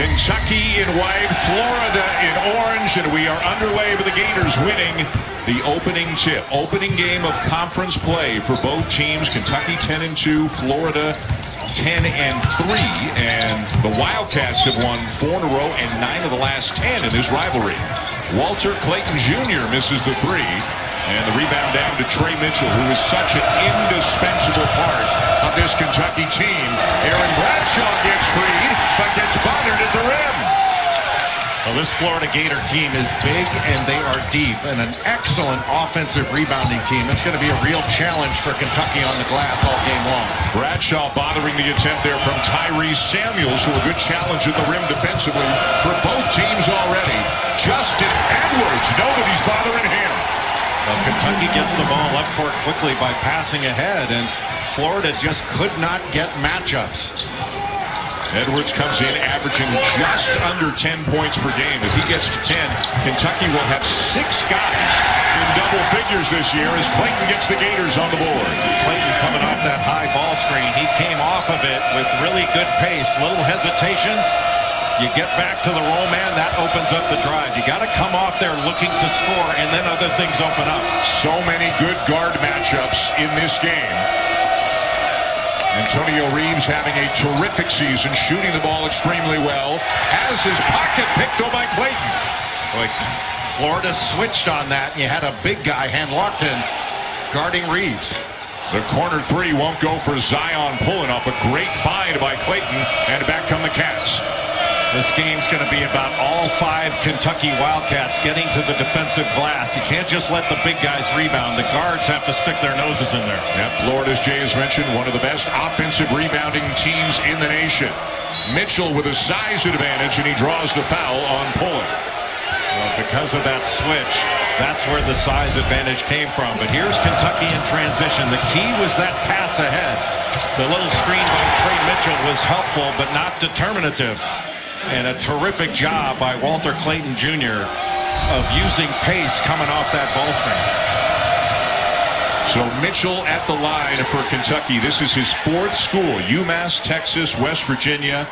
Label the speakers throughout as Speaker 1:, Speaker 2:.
Speaker 1: Kentucky in white, Florida in orange, and we are underway with the Gators winning the opening tip. Opening game of conference play for both teams. Kentucky 10-2, Florida 10-3, and the Wildcats have won 4 in a row and 9 of the last 10 in this rivalry. Walter Clayton Jr. misses the 3, and the rebound down to Trey Mitchell, who is such an indispensable part of this Kentucky team. Aaron Bradshaw gets freed, but gets bothered at the rim.
Speaker 2: Well, this Florida Gator team is big and they are deep, and an excellent offensive rebounding team. It's going to be a real challenge for Kentucky on the glass all game long.
Speaker 1: Bradshaw bothering the attempt there from Tyrese Samuels, who a good challenge at the rim defensively for both teams already. Justin Edwards, nobody's bothering him.
Speaker 2: Well, Kentucky gets the ball up court quickly by passing ahead, and Florida just could not get matchups.
Speaker 1: Edwards comes in averaging just under 10 points per game. If he gets to 10, Kentucky will have 6 guys in double figures this year as Clayton gets the Gators on the board.
Speaker 2: Clayton coming off that high ball screen. He came off of it with really good pace. Little hesitation. You get back to the roll man, that opens up the drive. You got to come off there looking to score, and then other things open up.
Speaker 1: So many good guard matchups in this game. Antonio Reeves having a terrific season, shooting the ball extremely well. Has his pocket picked up by Clayton.
Speaker 2: Boy, Florida switched on that, and you had a big guy, Hand-Lockton, guarding Reeves.
Speaker 1: The corner 3 won't go for Zion, pulling off a great find by Clayton, and back come the Cats.
Speaker 2: This game's going to be about all 5 Kentucky Wildcats getting to the defensive glass. You can't just let the big guys rebound. The guards have to stick their noses in there.
Speaker 1: Yep, Florida, as Jay has mentioned, one of the best offensive rebounding teams in the nation. Mitchell with a size advantage, and he draws the foul on Pullen.
Speaker 2: Well, because of that switch, that's where the size advantage came from. But here's Kentucky in transition. The key was that pass ahead. The little screen by Trey Mitchell was helpful, but not determinative. And a terrific job by Walter Clayton Jr. of using pace coming off that ball screen.
Speaker 1: So Mitchell at the line for Kentucky. This is his 4th school, UMass, Texas, West Virginia.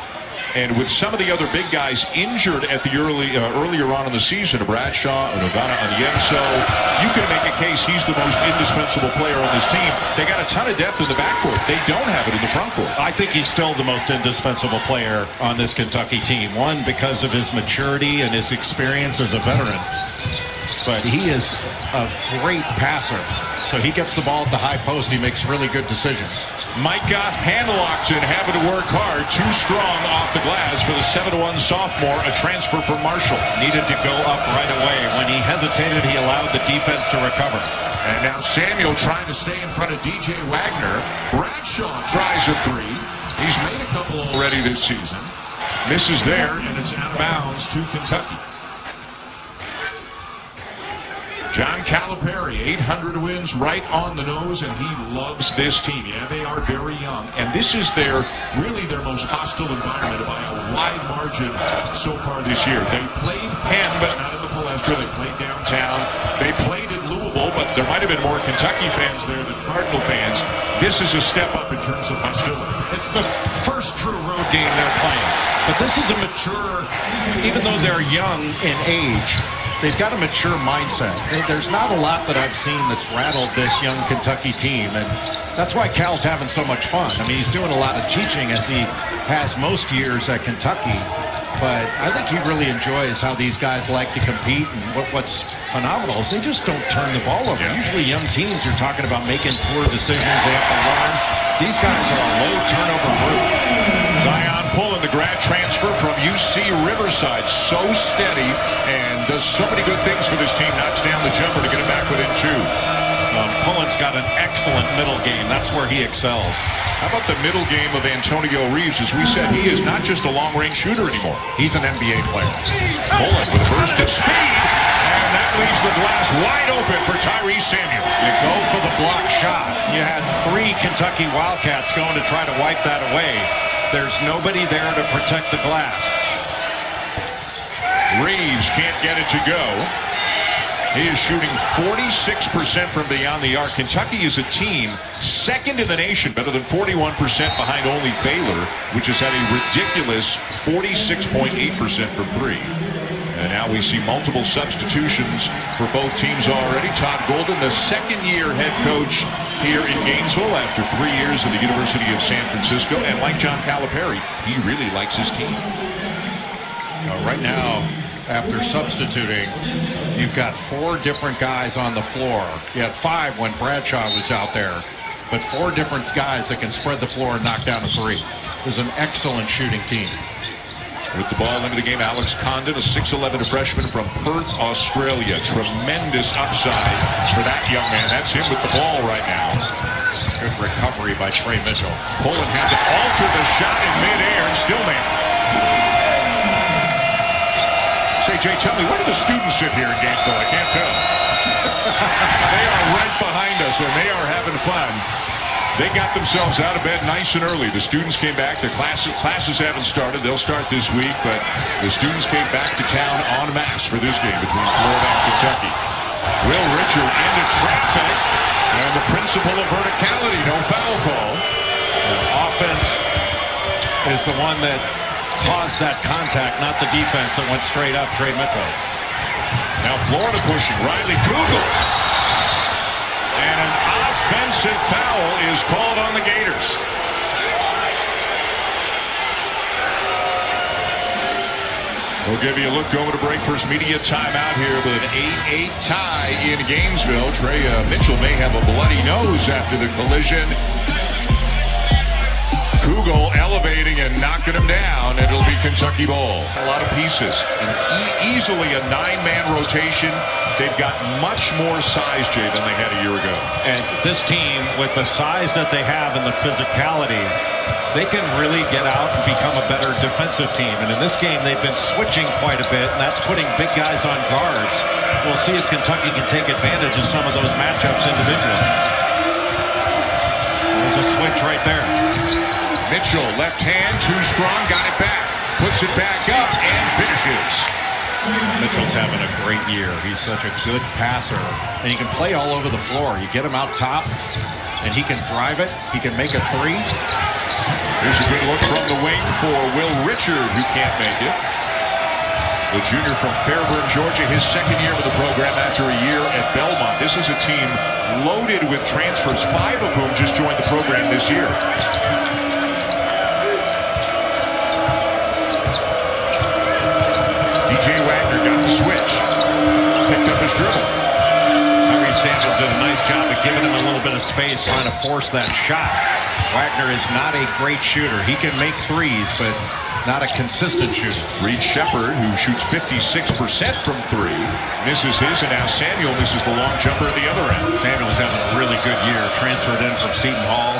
Speaker 1: And with some of the other big guys injured at the earlier on in the season, Bradshaw, Nogana Oniemso, you can make a case he's the most indispensable player on this team. They got a ton of depth in the backcourt. They don't have it in the frontcourt.
Speaker 2: I think he's still the most indispensable player on this Kentucky team. One, because of his maturity and his experience as a veteran. But he is a great passer. So he gets the ball at the high post. He makes really good decisions.
Speaker 1: Micah Hand-Lockton having to work hard, too strong off the glass for the 7-1 sophomore, a transfer from Marshall.
Speaker 2: Needed to go up right away. When he hesitated, he allowed the defense to recover.
Speaker 1: And now Samuel trying to stay in front of DJ Wagner. Bradshaw tries a 3. He's made a couple already this season. Misses there, and it's out of bounds to Kentucky. John Calipari, 800 wins right on the nose, and he loves this team. Yeah, they are very young, and this is really their most hostile environment by a wide margin so far this year. They played Penn, but not in the Palestra. They played downtown. They played at Louisville, but there might have been more Kentucky fans there than Cardinal fans. This is a step up in terms of hostility.
Speaker 2: It's the first true road game they're playing. But this is a mature, even though they're young in age, they've got a mature mindset. There's not a lot that I've seen that's rattled this young Kentucky team, and that's why Cal's having so much fun. I mean, he's doing a lot of teaching as he has most years at Kentucky, but I think he really enjoys how these guys like to compete, and what's phenomenal is they just don't turn the ball over.
Speaker 1: Yeah.
Speaker 2: Usually young teams are talking about making poor decisions they have to learn. These guys are a low turnover group.
Speaker 1: Zion Pullen, the grad transfer from UC Riverside, so steady and does so many good things for this team. Knocks down the jumper to get it back within 2.
Speaker 2: Pullen's got an excellent middle game. That's where he excels.
Speaker 1: How about the middle game of Antonio Reeves? As we said, he is not just a long-range shooter anymore.
Speaker 2: He's an NBA player.
Speaker 1: Pullen with a burst of speed, and that leaves the glass wide open for Tyrese Samuel.
Speaker 2: You go for the block shot. You had 3 Kentucky Wildcats going to try to wipe that away. There's nobody there to protect the glass.
Speaker 1: Reeves can't get it to go. He is shooting 46% from beyond the arc. Kentucky is a team second in the nation, better than 41% behind only Baylor, which has had a ridiculous 46.8% from three. And now we see multiple substitutions for both teams already. Todd Golden, the second-year head coach here in Gainesville after 3 years at the University of San Francisco. And like John Calipari, he really likes his team.
Speaker 2: Right now, after substituting, you've got 4 different guys on the floor. You had 5 when Bradshaw was out there, but 4 different guys that can spread the floor and knock down a 3. This is an excellent shooting team.
Speaker 1: With the ball into the game, Alex Condon, a 6'11" freshman from Perth, Australia. Tremendous upside for that young man. That's him with the ball right now.
Speaker 2: Good recovery by Trey Mitchell.
Speaker 1: Poland had to alter the shot in midair and still made it. Say, Jay, tell me, where do the students sit here in Gainesville? I can't tell. They are right behind us, and they are having fun. They got themselves out of bed nice and early. The students came back. Their classes haven't started. They'll start this week, but the students came back to town en masse for this game between Florida and Kentucky. Will Richard into traffic, and the principle of verticality, no foul call.
Speaker 2: Offense is the one that caused that contact, not the defense that went straight up Trey Mitchell.
Speaker 1: Now Florida pushing. Riley Kugel. And an offensive foul is called on the Gators. We'll give you a look over to break. First media timeout here with an 8-8 tie in Gainesville. Trey Mitchell may have a bloody nose after the collision. Kugel elevating and knocking him down. It'll be Kentucky ball. A lot of pieces. And easily a 9-man rotation. They've got much more size, Jay, than they had a year ago.
Speaker 2: And this team, with the size that they have and the physicality, they can really get out and become a better defensive team. And in this game, they've been switching quite a bit, and that's putting big guys on guards. We'll see if Kentucky can take advantage of some of those matchups individually. There's a switch right there.
Speaker 1: Mitchell, left hand, too strong, got it back. Puts it back up and finishes.
Speaker 2: Mitchell's having a great year. He's such a good passer, and he can play all over the floor. You get him out top, and he can drive it. He can make a 3.
Speaker 1: Here's a good look from the wing for Will Richard, who can't make it. The junior from Fairburn, Georgia, his second year with the program after a year at Belmont. This is a team loaded with transfers, 5 of whom just joined the program this year. DJ Wagner got the switch. Picked up his dribble.
Speaker 2: Tyrese Samuels did a nice job of giving him a little bit of space, trying to force that shot. Wagner is not a great shooter. He can make 3s, but not a consistent shooter.
Speaker 1: Reed Shepard, who shoots 56% from 3, misses his, and now Samuel misses the long jumper at the other end.
Speaker 2: Samuel's having a really good year. Transferred in from Seton Hall.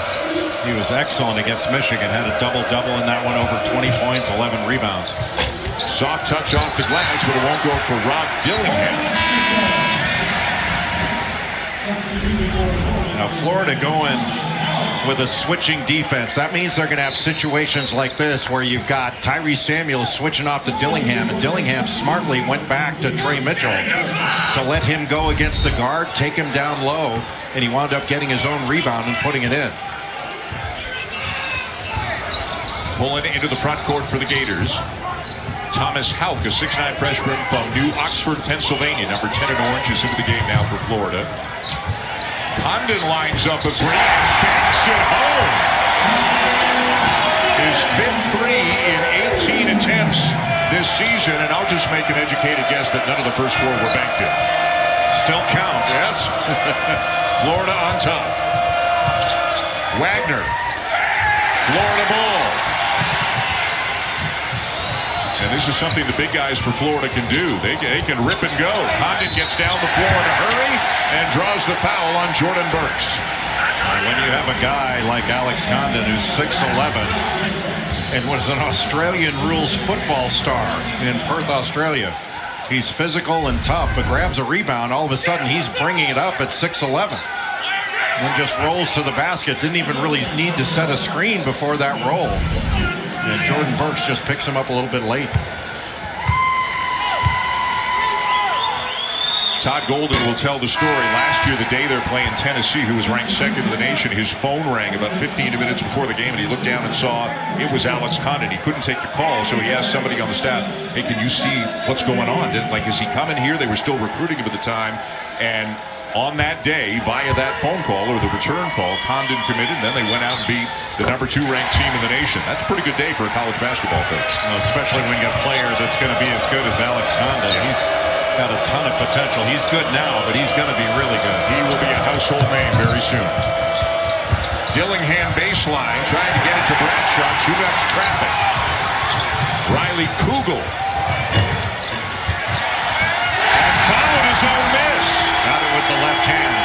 Speaker 2: He was excellent against Michigan. Had a double-double in that one, over 20 points, 11 rebounds.
Speaker 1: Soft touch off the glass, but it won't go for Rob Dillingham.
Speaker 2: Now Florida going with a switching defense. That means they're going to have situations like this where you've got Tyrese Samuels switching off to Dillingham, and Dillingham smartly went back to Trey Mitchell to let him go against the guard, take him down low, and he wound up getting his own rebound and putting it in.
Speaker 1: Pulling into the front court for the Gators. Thomas Houck, a 6'9" freshman from New Oxford, Pennsylvania. Number 10 in orange is into the game now for Florida. Condon lines up a 3 and banks it home. His 5th 3 in 18 attempts this season, and I'll just make an educated guess that none of the first 4 were banked in.
Speaker 2: Still counts.
Speaker 1: Yes. Florida on top. Wagner. Florida ball. And this is something the big guys for Florida can do. They can rip and go. Condon gets down the floor in a hurry and draws the foul on Jordan Burks.
Speaker 2: When you have a guy like Alex Condon, who's 6'11", and was an Australian rules football star in Perth, Australia. He's physical and tough, but grabs a rebound. All of a sudden, he's bringing it up at 6'11". And just rolls to the basket. Didn't even really need to set a screen before that roll. And Jordan Burks just picks him up a little bit late.
Speaker 1: Todd Golden will tell the story. Last year, the day they're playing Tennessee, who was ranked second in the nation, his phone rang about 15 minutes before the game, and he looked down and saw it was Alex Condon. He couldn't take the call, so he asked somebody on the staff, hey, can you see what's going on? Is he coming here? They were still recruiting him at the time, and on that day, via that phone call or the return call, Condon committed, and then they went out and beat the number 2 ranked team in the nation. That's a pretty good day for a college basketball coach.
Speaker 2: Especially when you got a player that's going to be as good as Alex Condon. He's got a ton of potential. He's good now, but he's going to be really good.
Speaker 1: He will be a household name very soon. Dillingham baseline, trying to get it to Bradshaw. Too much traffic. Riley Kugel. And followed his own miss.
Speaker 2: Got it with the left hand.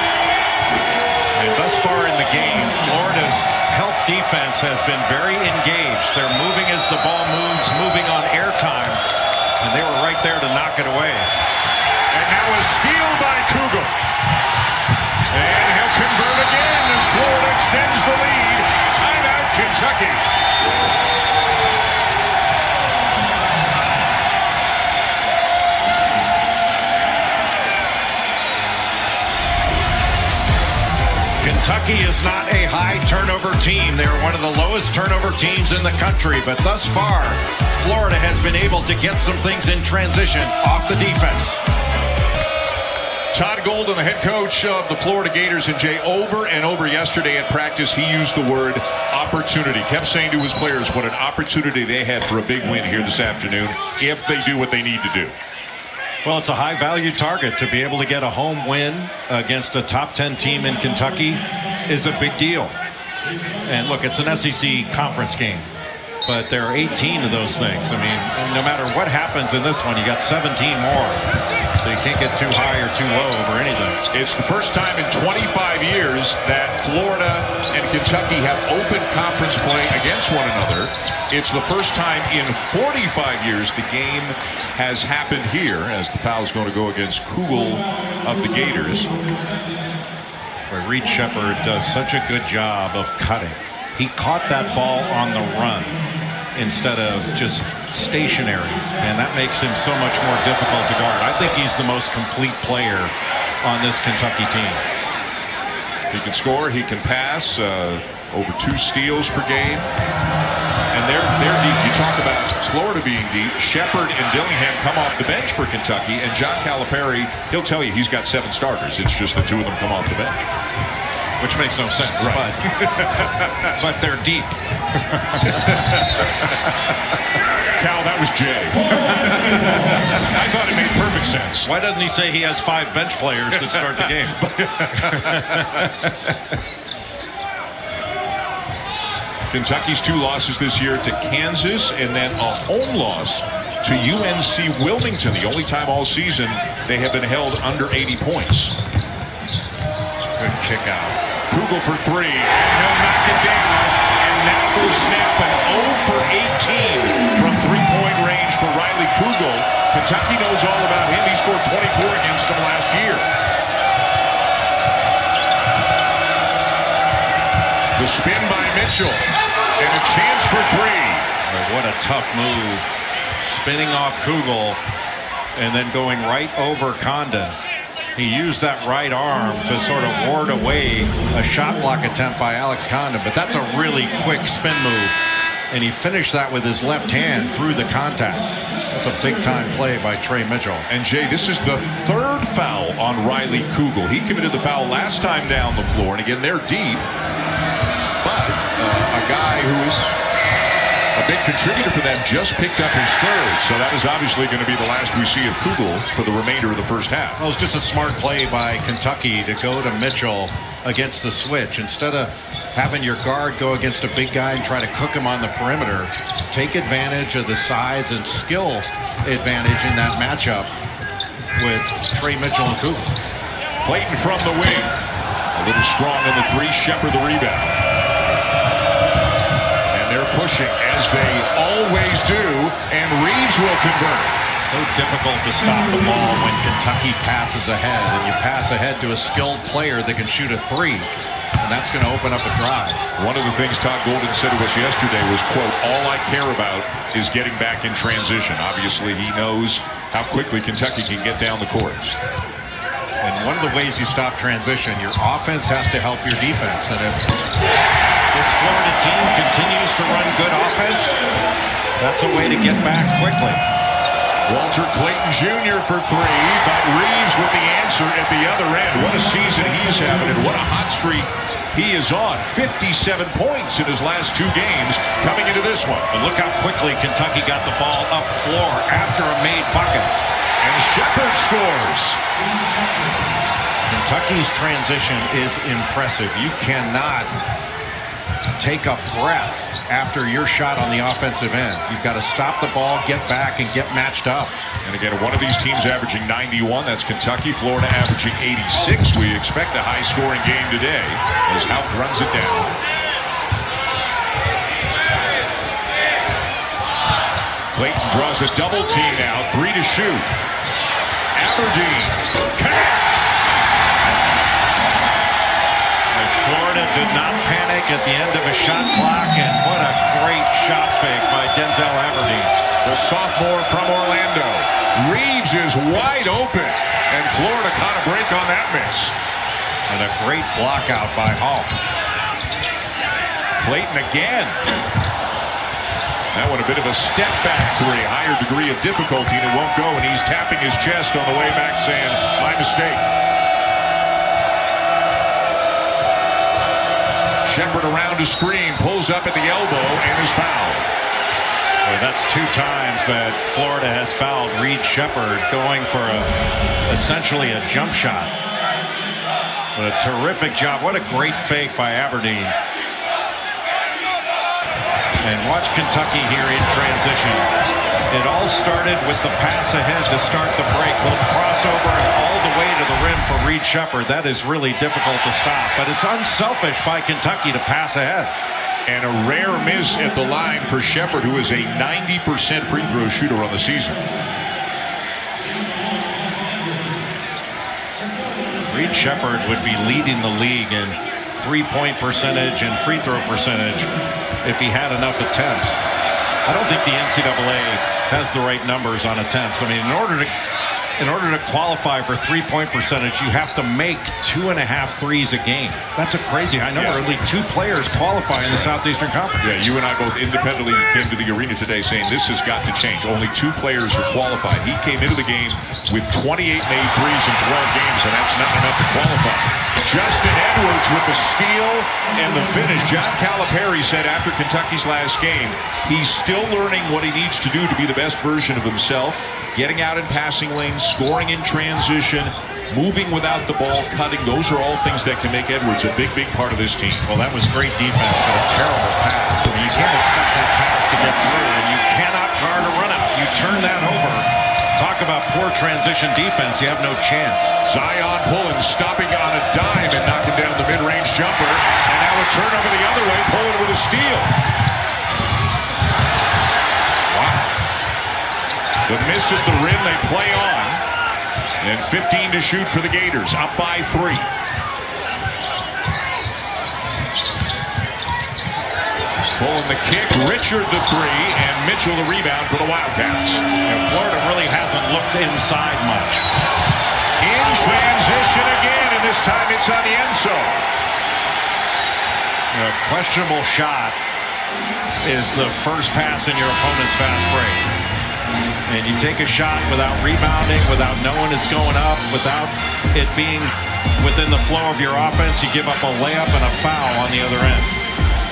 Speaker 2: And thus far in the game, Florida's help defense has been very engaged. They're moving as the ball moves, moving on airtime, and they were right there to knock it away.
Speaker 1: And now a steal by Kugel. And he'll convert again as Florida extends the lead. Timeout, Kentucky.
Speaker 2: Kentucky is not a high turnover team. They're one of the lowest turnover teams in the country, but thus far, Florida has been able to get some things in transition off the defense.
Speaker 1: Todd Golden, the head coach of the Florida Gators, and Jay, over and over yesterday at practice, he used the word opportunity. Kept saying to his players what an opportunity they had for a big win here this afternoon if they do what they need to do.
Speaker 2: Well, it's a high-value target. To be able to get a home win against a top 10 team in Kentucky is a big deal. And look, it's an SEC conference game, but there are 18 of those things. I mean, no matter what happens in this one, you got 17 more. So you can't get too high or too low over anything.
Speaker 1: It's the first time in 25 years that Florida and Kentucky have open conference play against one another. It's the first time in 45 years the game has happened here, as the foul is going to go against Kugel of the Gators.
Speaker 2: Where Reed Shepherd does such a good job of cutting. He caught that ball on the run instead of just stationary, and that makes him so much more difficult to guard. I think he's the most complete player on this Kentucky team.
Speaker 1: He can score, he can pass, over 2 steals per game. And they're deep. You talk about Florida being deep. Shepherd and Dillingham come off the bench for Kentucky, and John Calipari, he'll tell you he's got 7 starters. It's just the 2 of them come off the bench.
Speaker 2: Which makes no sense, right. but they're deep.
Speaker 1: Cal, that was Jay. I thought it made perfect sense.
Speaker 2: Why doesn't he say he has 5 bench players that start the game?
Speaker 1: Kentucky's 2 losses this year to Kansas, and then a home loss to UNC Wilmington. The only time all season they have been held under 80 points.
Speaker 2: Good kick out.
Speaker 1: Kugel for 3, and he'll knock it down, and now will snap an 0 for 18 from 3-point range for Riley Kugel. Kentucky knows all about him. He scored 24 against them last year. The spin by Mitchell, and a chance for 3.
Speaker 2: What a tough move. Spinning off Kugel, and then going right over Condon. He used that right arm to sort of ward away a shot block attempt by Alex Condon, but that's a really quick spin move. And he finished that with his left hand through the contact. That's a big-time play by Trey Mitchell.
Speaker 1: And, Jay, this is the 3rd foul on Riley Kugel. He committed the foul last time down the floor, and again, they're deep. But a guy who is a big contributor for them just picked up his 3rd, so that is obviously going to be the last we see of Kugel for the remainder of the first half.
Speaker 2: Well, it's just a smart play by Kentucky to go to Mitchell against the switch. Instead of having your guard go against a big guy and try to cook him on the perimeter, take advantage of the size and skill advantage in that matchup with Trey Mitchell and Kugel.
Speaker 1: Clayton from the wing. A little strong on the 3, Shepherd the rebound. They're pushing, as they always do, and Reeves will convert.
Speaker 2: So difficult to stop the ball when Kentucky passes ahead, and you pass ahead to a skilled player that can shoot a 3, and that's going to open up a drive.
Speaker 1: One of the things Todd Golden said to us yesterday was, quote, all I care about is getting back in transition. Obviously, he knows how quickly Kentucky can get down the court.
Speaker 2: And one of the ways you stop transition, your offense has to help your defense. And if this Florida team continues to run good offense, that's a way to get back quickly.
Speaker 1: Walter Clayton Jr. for three, but Reeves with the answer at the other end. What a season he's having, and what a hot streak he is on. 57 points in his last 2 games coming into this one.
Speaker 2: But look how quickly Kentucky got the ball up floor after a made bucket.
Speaker 1: And Shepard scores.
Speaker 2: Kentucky's transition is impressive. You cannot take a breath after your shot on the offensive end. You've got to stop the ball, get back, and get matched up.
Speaker 1: And again, one of these teams averaging 91. That's Kentucky. Florida averaging 86. We expect a high-scoring game today as Houck runs it down. Clayton draws a double team now. 3 to shoot. Aberdeen connects.
Speaker 2: Florida did not panic at the end of a shot clock, and what a great shot fake by Denzel Aberdeen.
Speaker 1: The sophomore from Orlando. Reeves is wide open, and Florida caught a break on that miss.
Speaker 2: And a great block out by Hall.
Speaker 1: Clayton again. That one a bit of a step back 3, higher degree of difficulty, and it won't go, and he's tapping his chest on the way back saying, my mistake. Shepard around a screen, pulls up at the elbow, and is fouled.
Speaker 2: Well, that's 2 times that Florida has fouled Reed Shepard, going for essentially a jump shot. But a terrific job. What a great fake by Aberdeen. And watch Kentucky here in transition. It all started with the pass ahead to start the break. Little crossover and all the way to the rim for Reed Shepard. That is really difficult to stop. But it's unselfish by Kentucky to pass ahead.
Speaker 1: And a rare miss at the line for Shepard, who is a 90% free throw shooter on the season.
Speaker 2: Reed Shepard would be leading the league in three-point percentage and free throw percentage if he had enough attempts. I don't think the NCAA has the right numbers on attempts. I mean, in order to qualify for three-point percentage, you have to make 2.5 threes a game. That's a crazy high number.
Speaker 1: Yeah.
Speaker 2: Only 2 players qualify in the Southeastern Conference.
Speaker 1: Yeah, you and I both independently came to the arena today saying this has got to change. Only 2 players are qualified. He came into the game with 28 made threes in 12 games, and that's not enough to qualify. Justin Edwards with the steal and the finish. John Calipari said after Kentucky's last game, he's still learning what he needs to do to be the best version of himself. Getting out in passing lanes, scoring in transition, moving without the ball, cutting. Those are all things that can make Edwards a big, big part of this team.
Speaker 2: Well, that was great defense, but a terrible pass. I mean, you can't expect that pass to get through, and you cannot guard a run out. You turn that over. Talk about poor transition defense. You have no chance.
Speaker 1: Zion pulling, stopping on a dime and knocking down the mid-range jumper. And now a turnover the other way, pulling with a steal. The miss at the rim, they play on. And 15 to shoot for the Gators, up by 3. Pulling the kick, Richard the 3, and Mitchell the rebound for the Wildcats.
Speaker 2: And Florida really hasn't looked inside much.
Speaker 1: In transition again, and this time it's on the end zone.
Speaker 2: A questionable shot is the first pass in your opponent's fast break. And you take a shot without rebounding, without knowing it's going up, without it being within the flow of your offense, you give up a layup and a foul on the other end.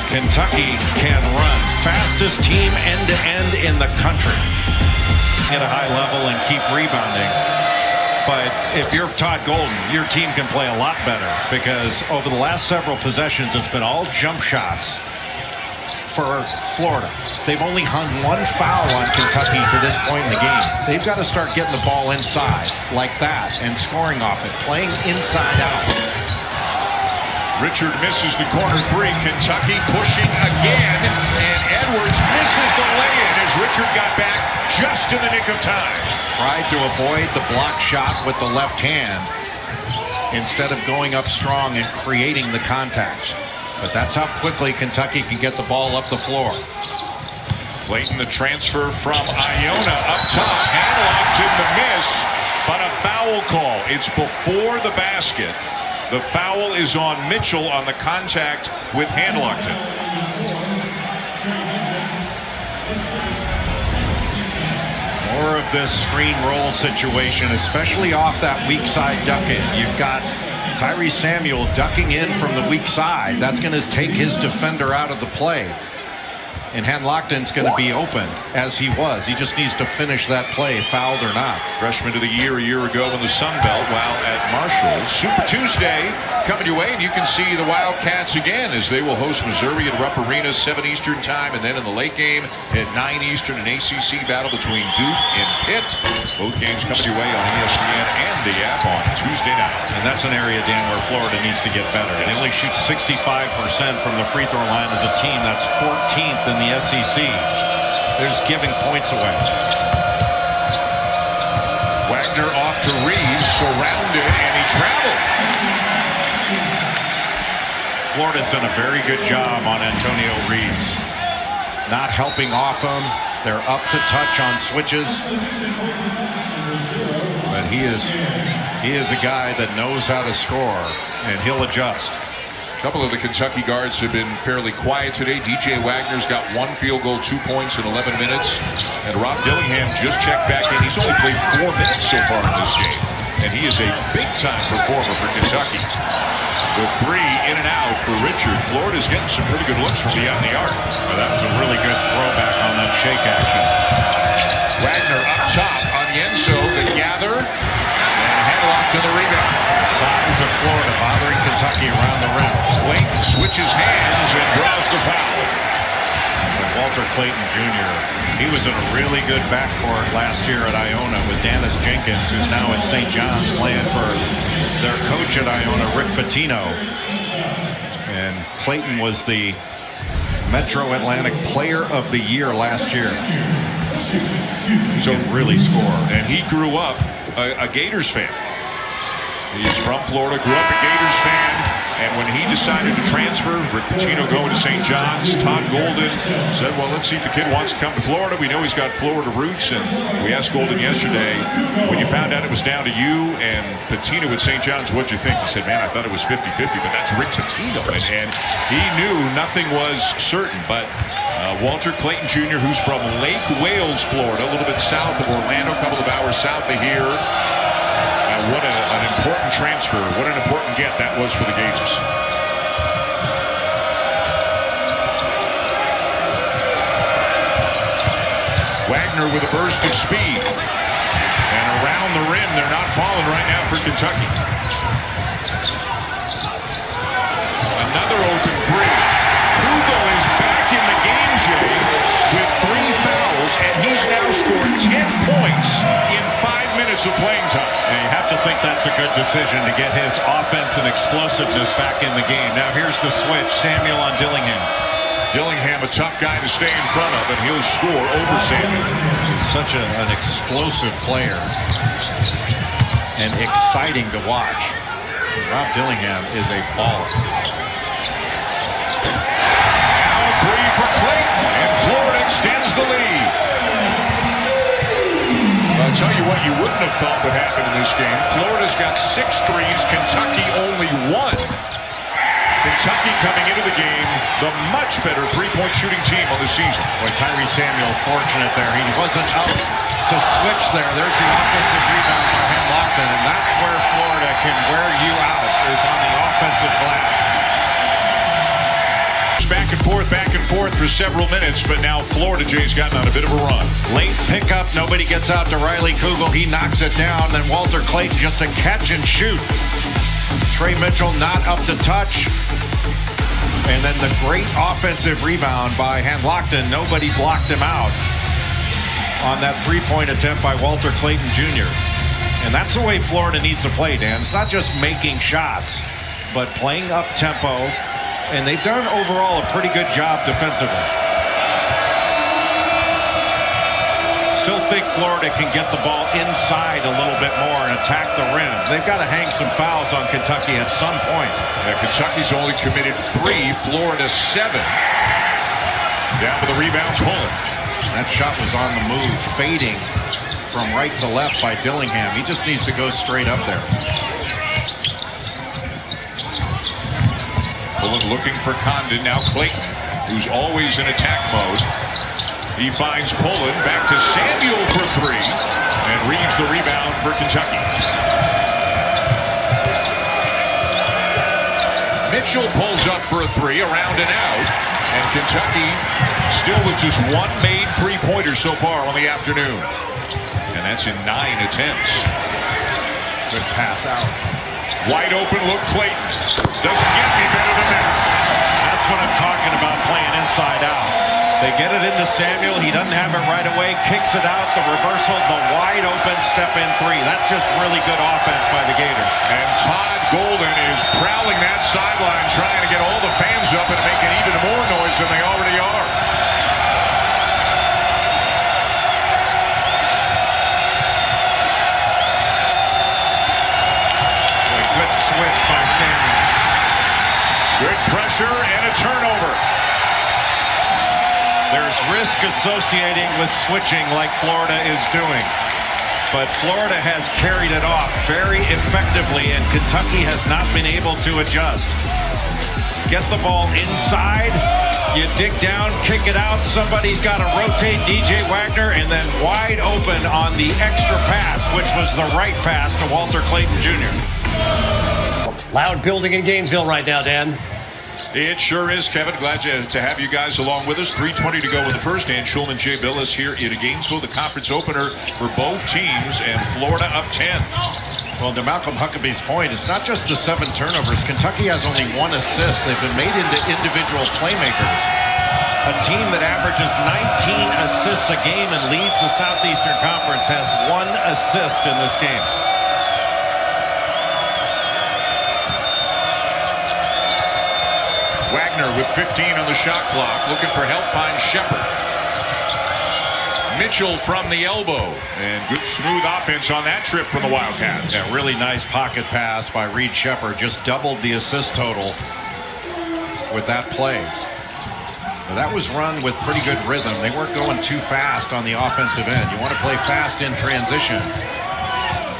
Speaker 2: Kentucky can run. Fastest team end-to-end in the country at a high level and keep rebounding. But if you're Todd Golden, your team can play a lot better because over the last several possessions, it's been all jump shots for Florida. They've only hung 1 foul on Kentucky to this point in the game. They've got to start getting the ball inside like that and scoring off it, playing inside out.
Speaker 1: Richard misses the corner 3. Kentucky pushing again, and Edwards misses the lay-in as Richard got back just in the nick of time.
Speaker 2: Tried to avoid the block shot with the left hand instead of going up strong and creating the contact. But that's how quickly Kentucky can get the ball up the floor.
Speaker 1: Clayton, the transfer from Iona up top, handlocked in the miss. but a foul call. It's before the basket. The foul is on Mitchell on the contact with Handlockton.
Speaker 2: More of this screen roll situation, especially off that weak side duck-in. You've got Tyrese Samuel ducking in from the weak side. That's going to take his defender out of the play. And Handlockton's going to be open, as he was. He just needs to finish that play, fouled or not.
Speaker 1: Freshman of the year a year ago in the Sun Belt while at Marshall. Super Tuesday coming your way, and you can see the Wildcats again as they will host Missouri at Rupp Arena, 7 Eastern time, and then in the late game at 9 Eastern, an ACC battle between Duke and Pitt. Both games coming your way on ESPN and the app on Tuesday night.
Speaker 2: And that's an area, Dan, where Florida needs to get better. They only shoot 65% from the free throw line as a team. That's 14th in the SEC. They're just giving points away.
Speaker 1: Wagner off to Reeves, surrounded, and he travels.
Speaker 2: Florida's done a very good job on Antonio Reeves. Not helping off him. They're up to touch on switches. But he is a guy that knows how to score, and he'll adjust.
Speaker 1: A couple of the Kentucky guards have been fairly quiet today. DJ Wagner's got 1 field goal, 2 points in 11 minutes. And Rob Dillingham just checked back in. He's only played 4 minutes so far in this game. And he is a big-time performer for Kentucky. The 3 in and out for Richard. Florida's getting some pretty good looks from beyond the arc.
Speaker 2: Well, that was a really good throwback on that shake action.
Speaker 1: Wagner up top on Yenso. The gather. And Handlock to the rebound.
Speaker 2: Size of Florida bothering Kentucky around the rim.
Speaker 1: Blake switches hands and draws the foul.
Speaker 2: And Walter Clayton Jr., he was in a really good backcourt last year at Iona with Dennis Jenkins, who's now at St. John's playing for their coach at Iona, Rick Pitino. And Clayton was the Metro Atlantic Player of the Year last year.
Speaker 1: So
Speaker 2: really score.
Speaker 1: And he grew up a Gators fan. He's from Florida, grew up a Gators fan, and when he decided to transfer, Rick Pitino going to St. John's, Todd Golden said, well, let's see if the kid wants to come to Florida. We know he's got Florida roots, and we asked Golden yesterday, when you found out it was down to you and Pitino at St. John's, what'd you think? He said, man, I thought it was 50-50, but that's Rick Pitino. And he knew nothing was certain, but Walter Clayton Jr., who's from Lake Wales, Florida, a little bit south of Orlando, a couple of hours south of here. What an important transfer. What an important get that was for the Gators. Wagner with a burst of speed. And around the rim, they're not falling right now for Kentucky. Another open 3. Kugel is back in the game, Jay, with 3 fouls, and he's now scored 10 points in 5 minutes of playing time.
Speaker 2: And you have to think that's a good decision to get his offense and explosiveness back in the game. Now here's the switch. Samuel on Dillingham.
Speaker 1: Dillingham, a tough guy to stay in front of, and he'll score over Samuel.
Speaker 2: He's such an explosive player and exciting to watch. Rob Dillingham is a baller.
Speaker 1: Now 3 for Clayton, and Florida extends the lead. I'll tell you what you wouldn't have thought would happen in this game. Florida's got 6 threes, Kentucky only 1. Kentucky coming into the game, the much better three-point shooting team on the season.
Speaker 2: Boy, Tyrese Samuel fortunate there. He wasn't out to switch there. There's the offensive rebound for Handlockton, and that's where Florida can wear you out, is on the offensive glass.
Speaker 1: Back and forth for several minutes, but now Florida Jay's gotten on a bit of a run.
Speaker 2: Late pickup, nobody gets out to Riley Kugel. He knocks it down. Then Walter Clayton just a catch and shoot. Trey Mitchell not up to touch. And then the great offensive rebound by Handlockton. Nobody blocked him out on that three-point attempt by Walter Clayton Jr. And that's the way Florida needs to play, Dan. It's not just making shots, but playing up-tempo. And they've done overall a pretty good job defensively. Still think Florida can get the ball inside a little bit more and attack the rim. They've got to hang some fouls on Kentucky at some point.
Speaker 1: Yeah, Kentucky's only committed 3, Florida 7. Down with the rebound, Pullen.
Speaker 2: That shot was on the move, fading from right to left by Dillingham. He just needs to go straight up there.
Speaker 1: Pullen looking for Condon. Now Clayton, who's always in attack mode. He finds Pullen. Back to Samuel for three. And reads the rebound for Kentucky. Mitchell pulls up for a three. Around and out. And Kentucky still with just one made three-pointer so far on the afternoon. And that's in 9 attempts.
Speaker 2: Good pass out.
Speaker 1: Wide open look, Clayton. Doesn't get any better than that.
Speaker 2: That's what I'm talking about, playing inside out. They get it into Samuel. He doesn't have it right away. Kicks it out. The reversal. The wide open step-in three. That's just really good offense by the Gators.
Speaker 1: And Todd Golden is prowling that sideline, trying to get all the fans up and making even more noise than they already are.
Speaker 2: Good switch by Samuel.
Speaker 1: Good pressure and a turnover.
Speaker 2: There's risk associating with switching like Florida is doing. But Florida has carried it off very effectively, and Kentucky has not been able to adjust. Get the ball inside, you dig down, kick it out, somebody's got to rotate DJ Wagner, and then wide open on the extra pass, which was the right pass to Walter Clayton Jr.
Speaker 3: Loud building in Gainesville right now, Dan.
Speaker 1: It sure is, Kevin. Glad to have you guys along with us. 3:20 to go in the first, and Schulman J. Billis here in Gainesville, the conference opener for both teams, and Florida up 10.
Speaker 2: Well, to Malcolm Huckabee's point, it's not just the 7 turnovers. Kentucky has only 1 assist. They've been made into individual playmakers. A team that averages 19 assists a game and leads the Southeastern Conference has 1 assist in this game.
Speaker 1: Wagner with 15 on the shot clock, looking for help, finds Shepard. Mitchell from the elbow, and good smooth offense on that trip from the Wildcats.
Speaker 2: Yeah, really nice pocket pass by Reed Shepard, just doubled the assist total with that play. Now, that was run with pretty good rhythm. They weren't going too fast on the offensive end. You want to play fast in transition,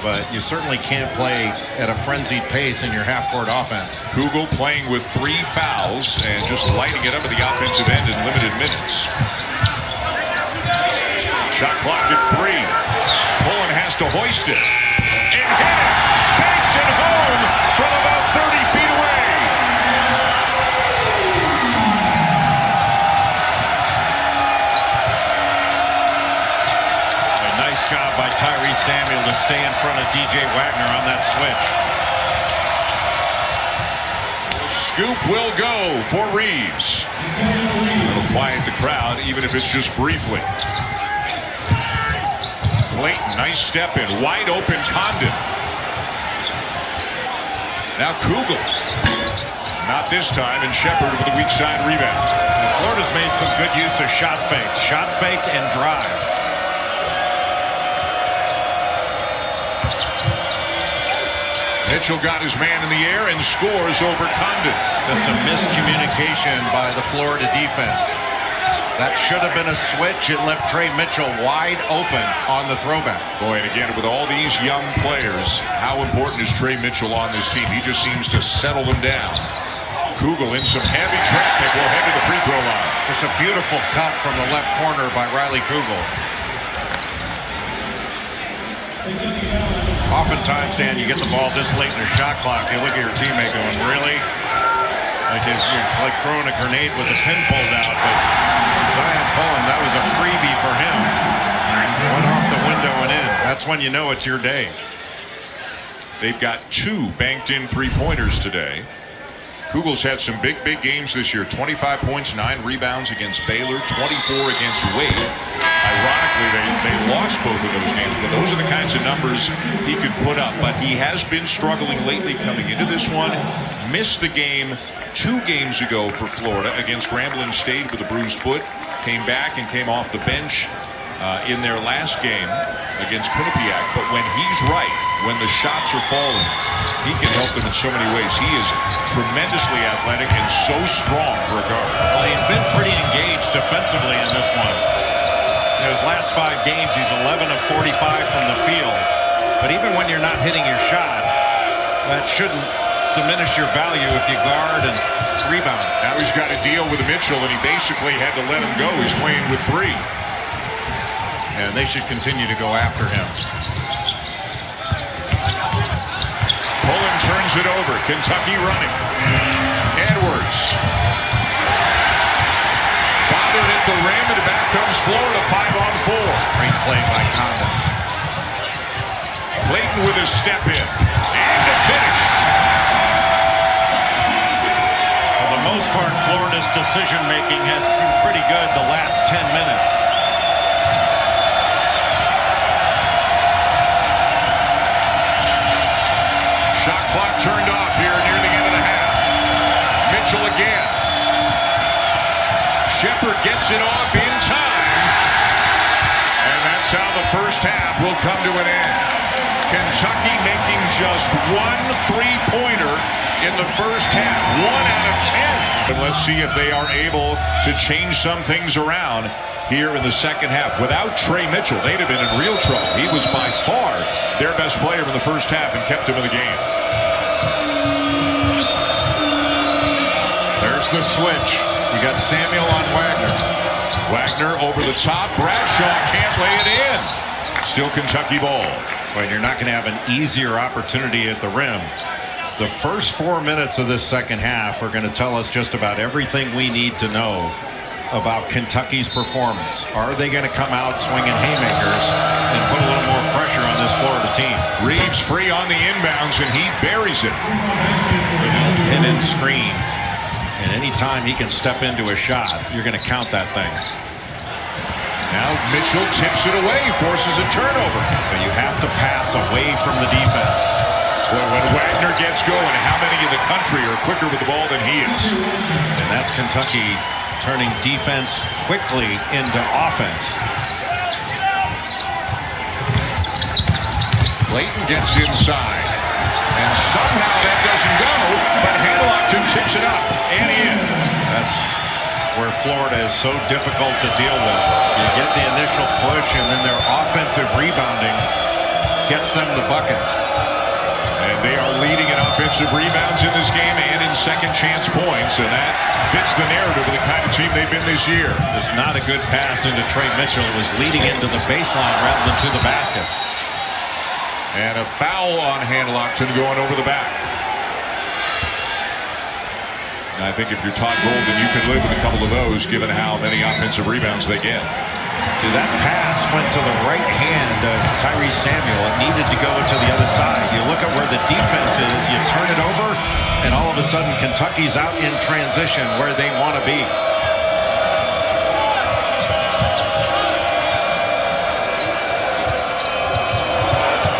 Speaker 2: but you certainly can't play at a frenzied pace in your half-court offense.
Speaker 1: Kugel playing with 3 fouls and just lighting it up at the offensive end in limited minutes. Shot clock at 3. Pullen has to hoist it. And hit it. Banked it home from about 30 feet away.
Speaker 2: A nice job by Tyrese Samuel to stay in front of DJ Wagner on that switch.
Speaker 1: Scoop will go for Reeves. It'll quiet the crowd, even if it's just briefly. Clayton, nice step in, wide open Condon. Now Kugel. Not this time, and Shepard with a weak side rebound.
Speaker 2: And Florida's made some good use of shot fake and drive.
Speaker 1: Mitchell got his man in the air and scores over Condon.
Speaker 2: Just a miscommunication by the Florida defense. That should have been a switch. It left Trey Mitchell wide open on the throwback.
Speaker 1: Boy, and again, with all these young players, how important is Trey Mitchell on this team? He just seems to settle them down. Kugel in some heavy traffic will head to the free throw line.
Speaker 2: It's a beautiful cut from the left corner by Riley Kugel. Oftentimes, Dan, you get the ball this late in the shot clock, you look at your teammate going, really? Like you're like throwing a grenade with the pin pulled out, but Zion Pullen, that was a freebie for him. Went off the window and in. That's when you know it's your day.
Speaker 1: They've got 2 banked in three-pointers today. Kugel's had some big games this year. 25 points, 9 rebounds against Baylor, 24 against Wade. Ironically, they lost both of those games, but those are the kinds of numbers he could put up. But he has been struggling lately coming into this one. Missed the game 2 games ago for Florida against Grambling State with a bruised foot. Came back and came off the bench in their last game against Quinnipiac. But when he's right, when the shots are falling, he can help them in so many ways. He is tremendously athletic and so strong for a guard.
Speaker 2: Well, he's been pretty engaged defensively in this one. His last 5 games, he's 11 of 45 from the field. But even when you're not hitting your shot, that shouldn't diminish your value if you guard and rebound.
Speaker 1: Now he's got to deal with Mitchell, and he basically had to let him go. He's playing with 3.
Speaker 2: And they should continue to go after him.
Speaker 1: Pullen turns it over. Kentucky running. Edwards. Bothered at the rim, and back comes Florida 5-on-4.
Speaker 2: Great play by Condon.
Speaker 1: Clayton with his step in. And the finish.
Speaker 2: For the most part, Florida's decision-making has been pretty good the last 10 minutes.
Speaker 1: Shot clock turned off here near the end of the half. Mitchell again. Shepard gets it off in time. And that's how the first half will come to an end. Kentucky making just 1 3-pointer in the first half. 1 out of 10. And let's see if they are able to change some things around here in the second half. Without Trey Mitchell, they'd have been in real trouble. He was by far their best player in the first half and kept him in the game.
Speaker 2: There's the switch. You got Samuel on Wagner.
Speaker 1: Wagner over the top. Bradshaw can't lay it in. Still Kentucky ball.
Speaker 2: But you're not going to have an easier opportunity at the rim. The first 4 minutes of this second half are going to tell us just about everything we need to know about Kentucky's performance. Are they going to come out swinging haymakers and put a little more pressure on this Florida team?
Speaker 1: Reeves free on the inbounds, and he buries it.
Speaker 2: Hit and screen. And anytime he can step into a shot, you're going to count that thing.
Speaker 1: Now Mitchell tips it away, forces a turnover.
Speaker 2: But you have to pass away from the defense.
Speaker 1: Well, when Wagner gets going, how many in the country are quicker with the ball than he is?
Speaker 2: And that's Kentucky turning defense quickly into offense.
Speaker 1: Clayton gets inside. And somehow that doesn't go, but Hamilton tips it up and in.
Speaker 2: That's where Florida is so difficult to deal with. You get the initial push, and then their offensive rebounding gets them the bucket.
Speaker 1: And they are leading in offensive rebounds in this game and in second chance points, and that fits the narrative of the kind of team they've been this year.
Speaker 2: It's not a good pass into Trey Mitchell. It was leading into the baseline rather than to the basket.
Speaker 1: And a foul on Hanlockton going over the back. And I think if you're Todd Golden, you can live with a couple of those given how many offensive rebounds they get.
Speaker 2: See, that pass went to the right hand of Tyrese Samuel. It needed to go to the other side. You look at where the defense is, you turn it over, and all of a sudden Kentucky's out in transition where they want to be.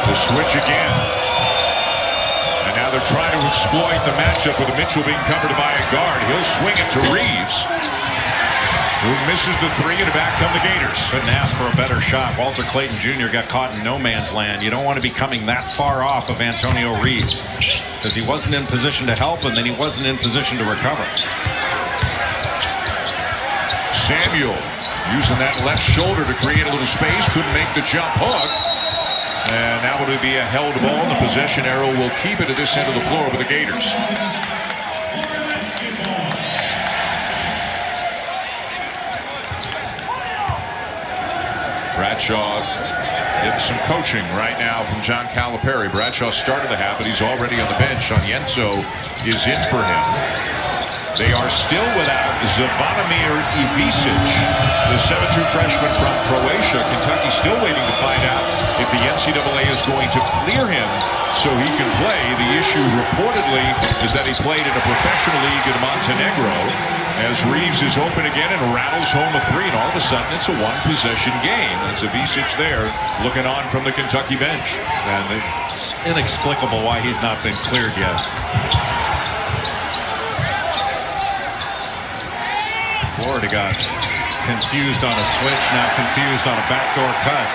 Speaker 1: The switch again. And now they're trying to exploit the matchup with Mitchell being covered by a guard. He'll swing it to Reeves, who misses the 3, and back come the Gators.
Speaker 2: Couldn't ask for a better shot. Walter Clayton Jr. got caught in no man's land. You don't want to be coming that far off of Antonio Reeves because he wasn't in position to help, and then he wasn't in position to recover.
Speaker 1: Samuel using that left shoulder to create a little space. Couldn't make the jump hook. And now it'll be a held ball. The possession arrow will keep it at this end of the floor with the Gators. Bradshaw gets some coaching right now from John Calipari. Bradshaw started the half, but he's already on the bench. Onyenso is in for him. They are still without Zvonimir Ivisic, the 7'2" freshman from Croatia. Kentucky still waiting to find out if the NCAA is going to clear him so he can play. The issue reportedly is that he played in a professional league in Montenegro, as Reeves is open again and rattles home a 3, and all of a sudden it's a one-possession game. That's Ivisic there looking on from the Kentucky bench.
Speaker 2: And it's inexplicable why he's not been cleared yet. Florida got confused on a switch, now confused on a backdoor cut.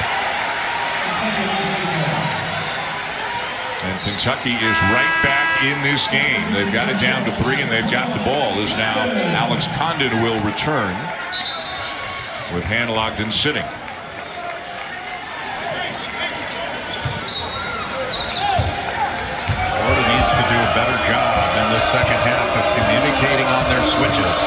Speaker 1: And Kentucky is right back in this game. They've got it down to 3, and they've got the ball. As now Alex Condon will return with Hanlockton sitting.
Speaker 2: second half of communicating on their switches.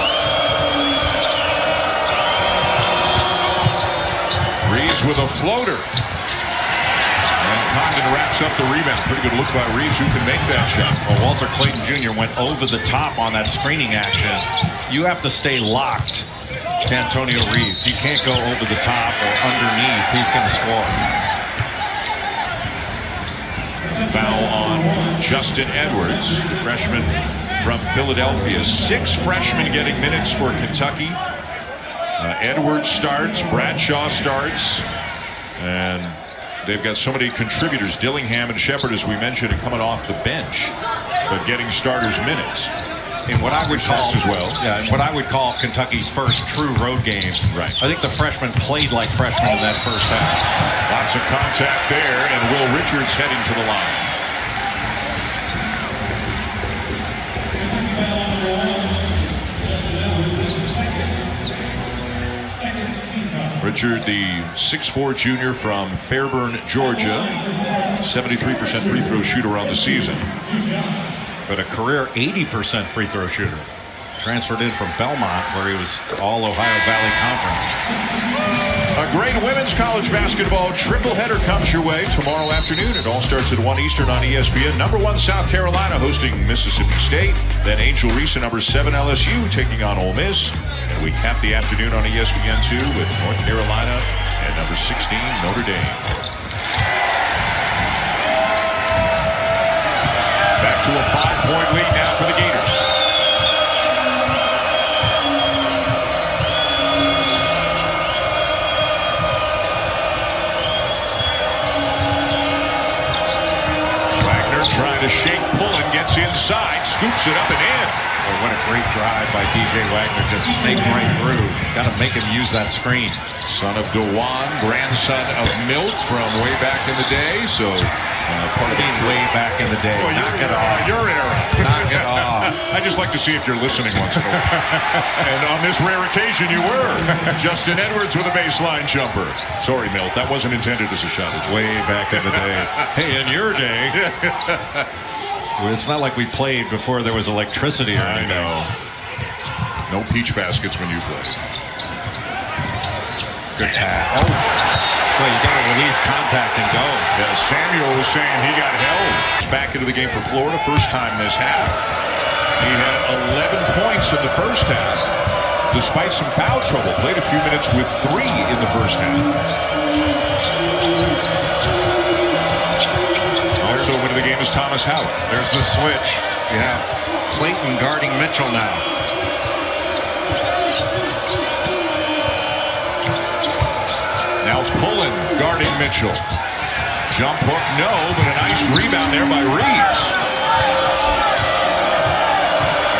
Speaker 1: Reeves with a floater. And Condon wraps up the rebound. Pretty good look by Reeves, who can make that shot.
Speaker 2: Well, Walter Clayton Jr. went over the top on that screening action. You have to stay locked to Antonio Reeves. You can't go over the top or underneath. He's going to score.
Speaker 1: Foul on Justin Edwards, the freshman from Philadelphia. 6 freshmen getting minutes for Kentucky. Edwards starts, Bradshaw starts, and they've got so many contributors. Dillingham and Shepard, as we mentioned, are coming off the bench, but getting starters minutes.
Speaker 2: In what I would call
Speaker 1: as well.
Speaker 2: Yeah, in what I would call Kentucky's first true road game.
Speaker 1: Right.
Speaker 2: I think the freshmen played like freshmen in that first half.
Speaker 1: Lots of contact there, and Will Richards heading to the line. Richard, the 6'4" junior from Fairburn, Georgia, 73% free throw shooter on the season.
Speaker 2: But a career 80% free throw shooter. Transferred in from Belmont, where he was all Ohio Valley Conference.
Speaker 1: A great women's college basketball triple header comes your way tomorrow afternoon. It all starts at 1 Eastern on ESPN. #1 South Carolina hosting Mississippi State. Then Angel Reese, number 7 LSU, taking on Ole Miss. And we cap the afternoon on ESPN2 with North Carolina and number 16 Notre Dame. Back to a 5-point lead now for the Gators. Trying to shake, pulling, gets inside, scoops it up and in.
Speaker 2: Oh, what a great drive by DJ Wagner, just snaked right through. Got to make him use that screen.
Speaker 1: Son of Dewan, grandson of Milt from way back in the day. So part of
Speaker 2: Being way back in the day.
Speaker 1: Well,
Speaker 2: Knock it off.
Speaker 1: You're interrupted.
Speaker 2: Knock it off.
Speaker 1: I just like to see if you're listening once in a while. And on this rare occasion, you were. Justin Edwards with a baseline jumper. Sorry, Milt, that wasn't intended as a shot. It's
Speaker 2: Way back in the day. Hey, in your day. Well, it's not like we played before there was electricity or anything.
Speaker 1: I know. No peach baskets when you play.
Speaker 2: Good tap. Oh. Well, you got to release contact and go.
Speaker 1: Yeah, Samuel was saying he got held. He's back into the game for Florida, first time this half. He had 11 points in the first half, despite some foul trouble. Played a few minutes with 3 in the first half. Also winning the game is Thomas Howard.
Speaker 2: There's the switch. You have Clayton guarding Mitchell now.
Speaker 1: Now Pullen guarding Mitchell. Jump hook, no, but a nice rebound there by Reeves.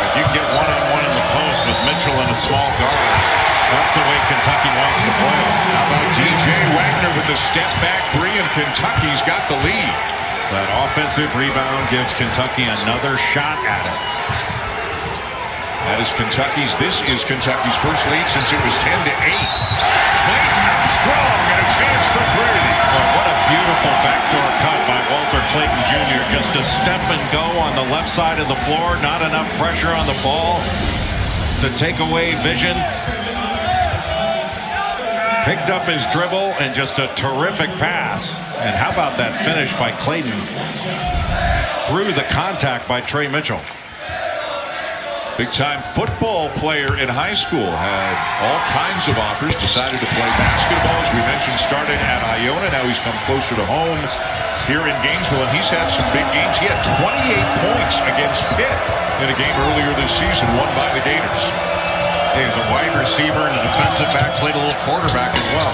Speaker 2: If you can get one-on-one in the post with Mitchell and a small guard, that's the way Kentucky wants to play.
Speaker 1: How about DJ Wagner with the step back 3, and Kentucky's got the lead.
Speaker 2: That offensive rebound gives Kentucky another shot at it.
Speaker 1: This is Kentucky's first lead since it was 10-8. Clayton up strong and a chance for 3.
Speaker 2: Oh, what a beautiful backdoor cut by Walter Clayton Jr. Just a step and go on the left side of the floor. Not enough pressure on the ball to take away vision. Picked up his dribble and just a terrific pass. And how about that finish by Clayton through the contact by Trey Mitchell?
Speaker 1: Big-time football player in high school. Had all kinds of offers. Decided to play basketball. As we mentioned, started at Iona. Now he's come closer to home here in Gainesville, and he's had some big games. He had 28 points against Pitt in a game earlier this season, won by the Gators.
Speaker 2: He was a wide receiver and a defensive back, played a little quarterback as well.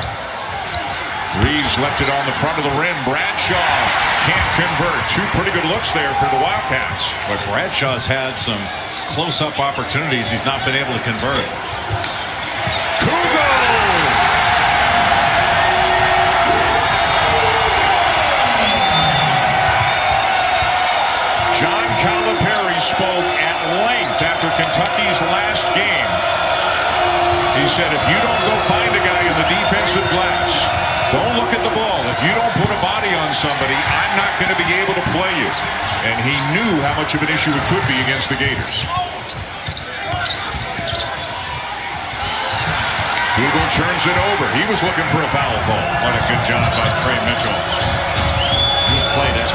Speaker 1: Reeves left it on the front of the rim. Bradshaw can't convert. 2 pretty good looks there for the Wildcats.
Speaker 2: But Bradshaw's had some close-up opportunities. He's not been able to convert.
Speaker 1: Kugo! John Calipari spoke at length after Kentucky's last game. He said, if you don't go find a guy in the defensive glass, don't look at the ball. If you don't put a body on somebody, I'm not going to be able to play you. and he knew how much of an issue it could be against the Gators. Google turns it over. He was looking for a foul call.
Speaker 2: What a good job by Trey Mitchell. He's played a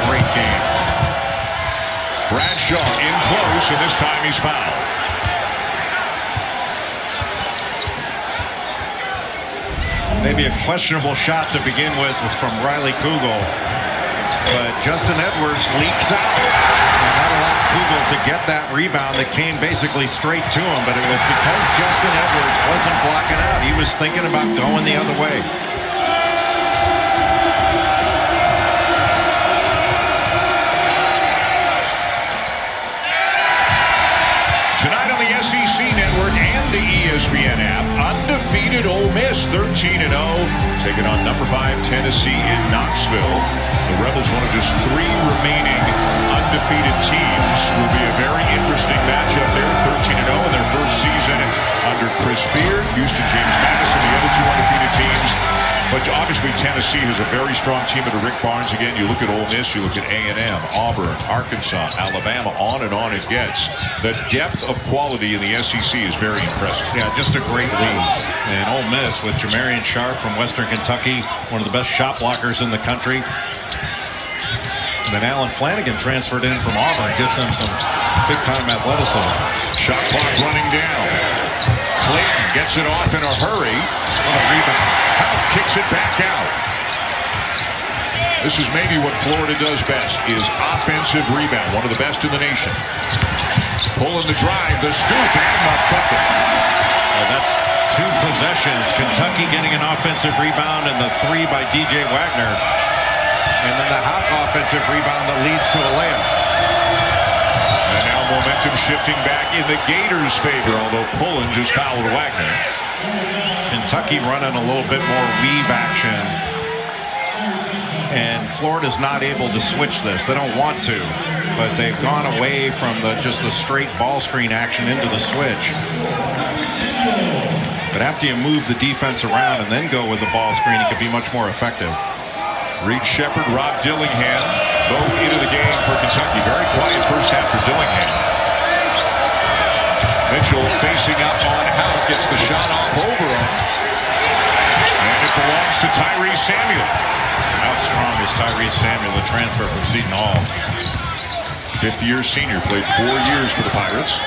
Speaker 2: great game.
Speaker 1: Bradshaw in close, and this time he's fouled.
Speaker 2: Maybe a questionable shot to begin with from Riley Kugel, but Justin Edwards leaks out, and that allowed Kugel to get that rebound that came basically straight to him, but it was because Justin Edwards wasn't blocking out. He was thinking about going the other way.
Speaker 1: Tonight on the SEC Network and the ESPN app, undefeated Ole Miss 13-0, taking on number 5 Tennessee in Knoxville. The Rebels, one of just 3 remaining undefeated teams, will be a very interesting matchup there. 13-0 in their first season under Chris Beard, Houston, James Madison, the other 2 undefeated teams. But obviously Tennessee has a very strong team under Rick Barnes. Again, you look at Ole Miss, you look at A&M, Auburn, Arkansas, Alabama, on it gets. The depth of quality in the SEC is very impressive.
Speaker 2: Yeah, just a great lead. And Ole Miss with Jamarian Sharp from Western Kentucky, one of the best shot blockers in the country. And then Alan Flanagan transferred in from Auburn, gives them some big-time athleticism.
Speaker 1: Shot clock running down. Clayton gets it off in a hurry.
Speaker 2: What a rebound.
Speaker 1: House kicks it back out. This is maybe what Florida does best, is offensive rebound, one of the best in the nation. Pulling the drive, the scoop, and the bucket.
Speaker 2: Well, that's 2 possessions. Kentucky getting an offensive rebound, and the 3 by DJ Wagner. And then the hot offensive rebound that leads to a layup.
Speaker 1: And now momentum shifting back in the Gators' favor, although Pullen just fouled Wagner.
Speaker 2: Kentucky running a little bit more weave action, and Florida's not able to switch this. They don't want to, but they've gone away from just the straight ball screen action into the switch. But after you move the defense around and then go with the ball screen, it could be much more effective.
Speaker 1: Reed Shepherd, Rob Dillingham, both into the game for Kentucky. Very quiet first half for Dillingham. Mitchell facing up on Houck, gets the shot off over him. And it belongs to Tyrese Samuel.
Speaker 2: How strong is Tyrese Samuel, the transfer from Seton Hall?
Speaker 1: 5th-year senior, played 4 years for the Pirates.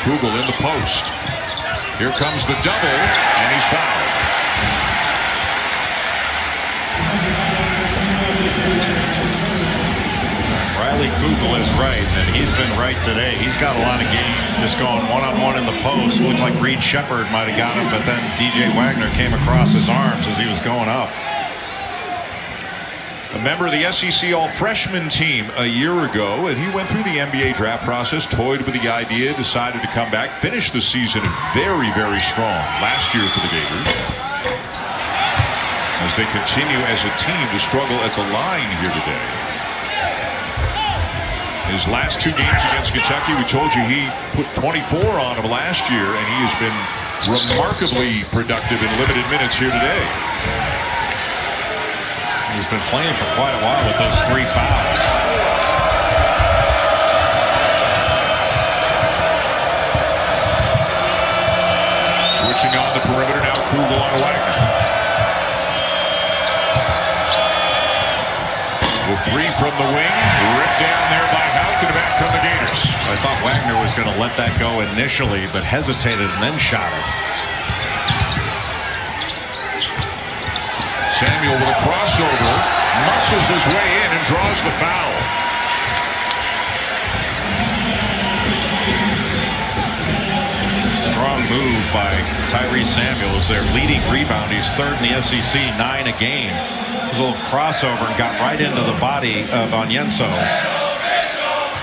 Speaker 1: Kugel in the post. Here comes the double, and he's fouled.
Speaker 2: Riley Kugel is right, and he's been right today. He's got a lot of game just going one-on-one in the post. Looked like Reed Shepherd might have got him, but then DJ Wagner came across his arms as he was going up.
Speaker 1: A member of the SEC All-Freshman team a year ago, and he went through the NBA draft process, toyed with the idea, decided to come back, finished the season very, very strong last year for the Gators, as they continue as a team to struggle at the line here today. His last 2 games against Kentucky, we told you he put 24 on him last year, and he has been remarkably productive in limited minutes here today.
Speaker 2: He's been playing for quite a while with those 3 fouls.
Speaker 1: Switching on the perimeter now, Kugel on Wagner. The 3 from the wing, ripped down there by Houck, and back from the Gators.
Speaker 2: I thought Wagner was going to let that go initially, but hesitated and then shot it.
Speaker 1: Samuel with a crossover, muscles his way in and draws the foul.
Speaker 2: Strong move by Tyrese Samuel as their leading rebound. He's 3rd in the SEC, 9 a game. A little crossover and got right into the body of Onyenso.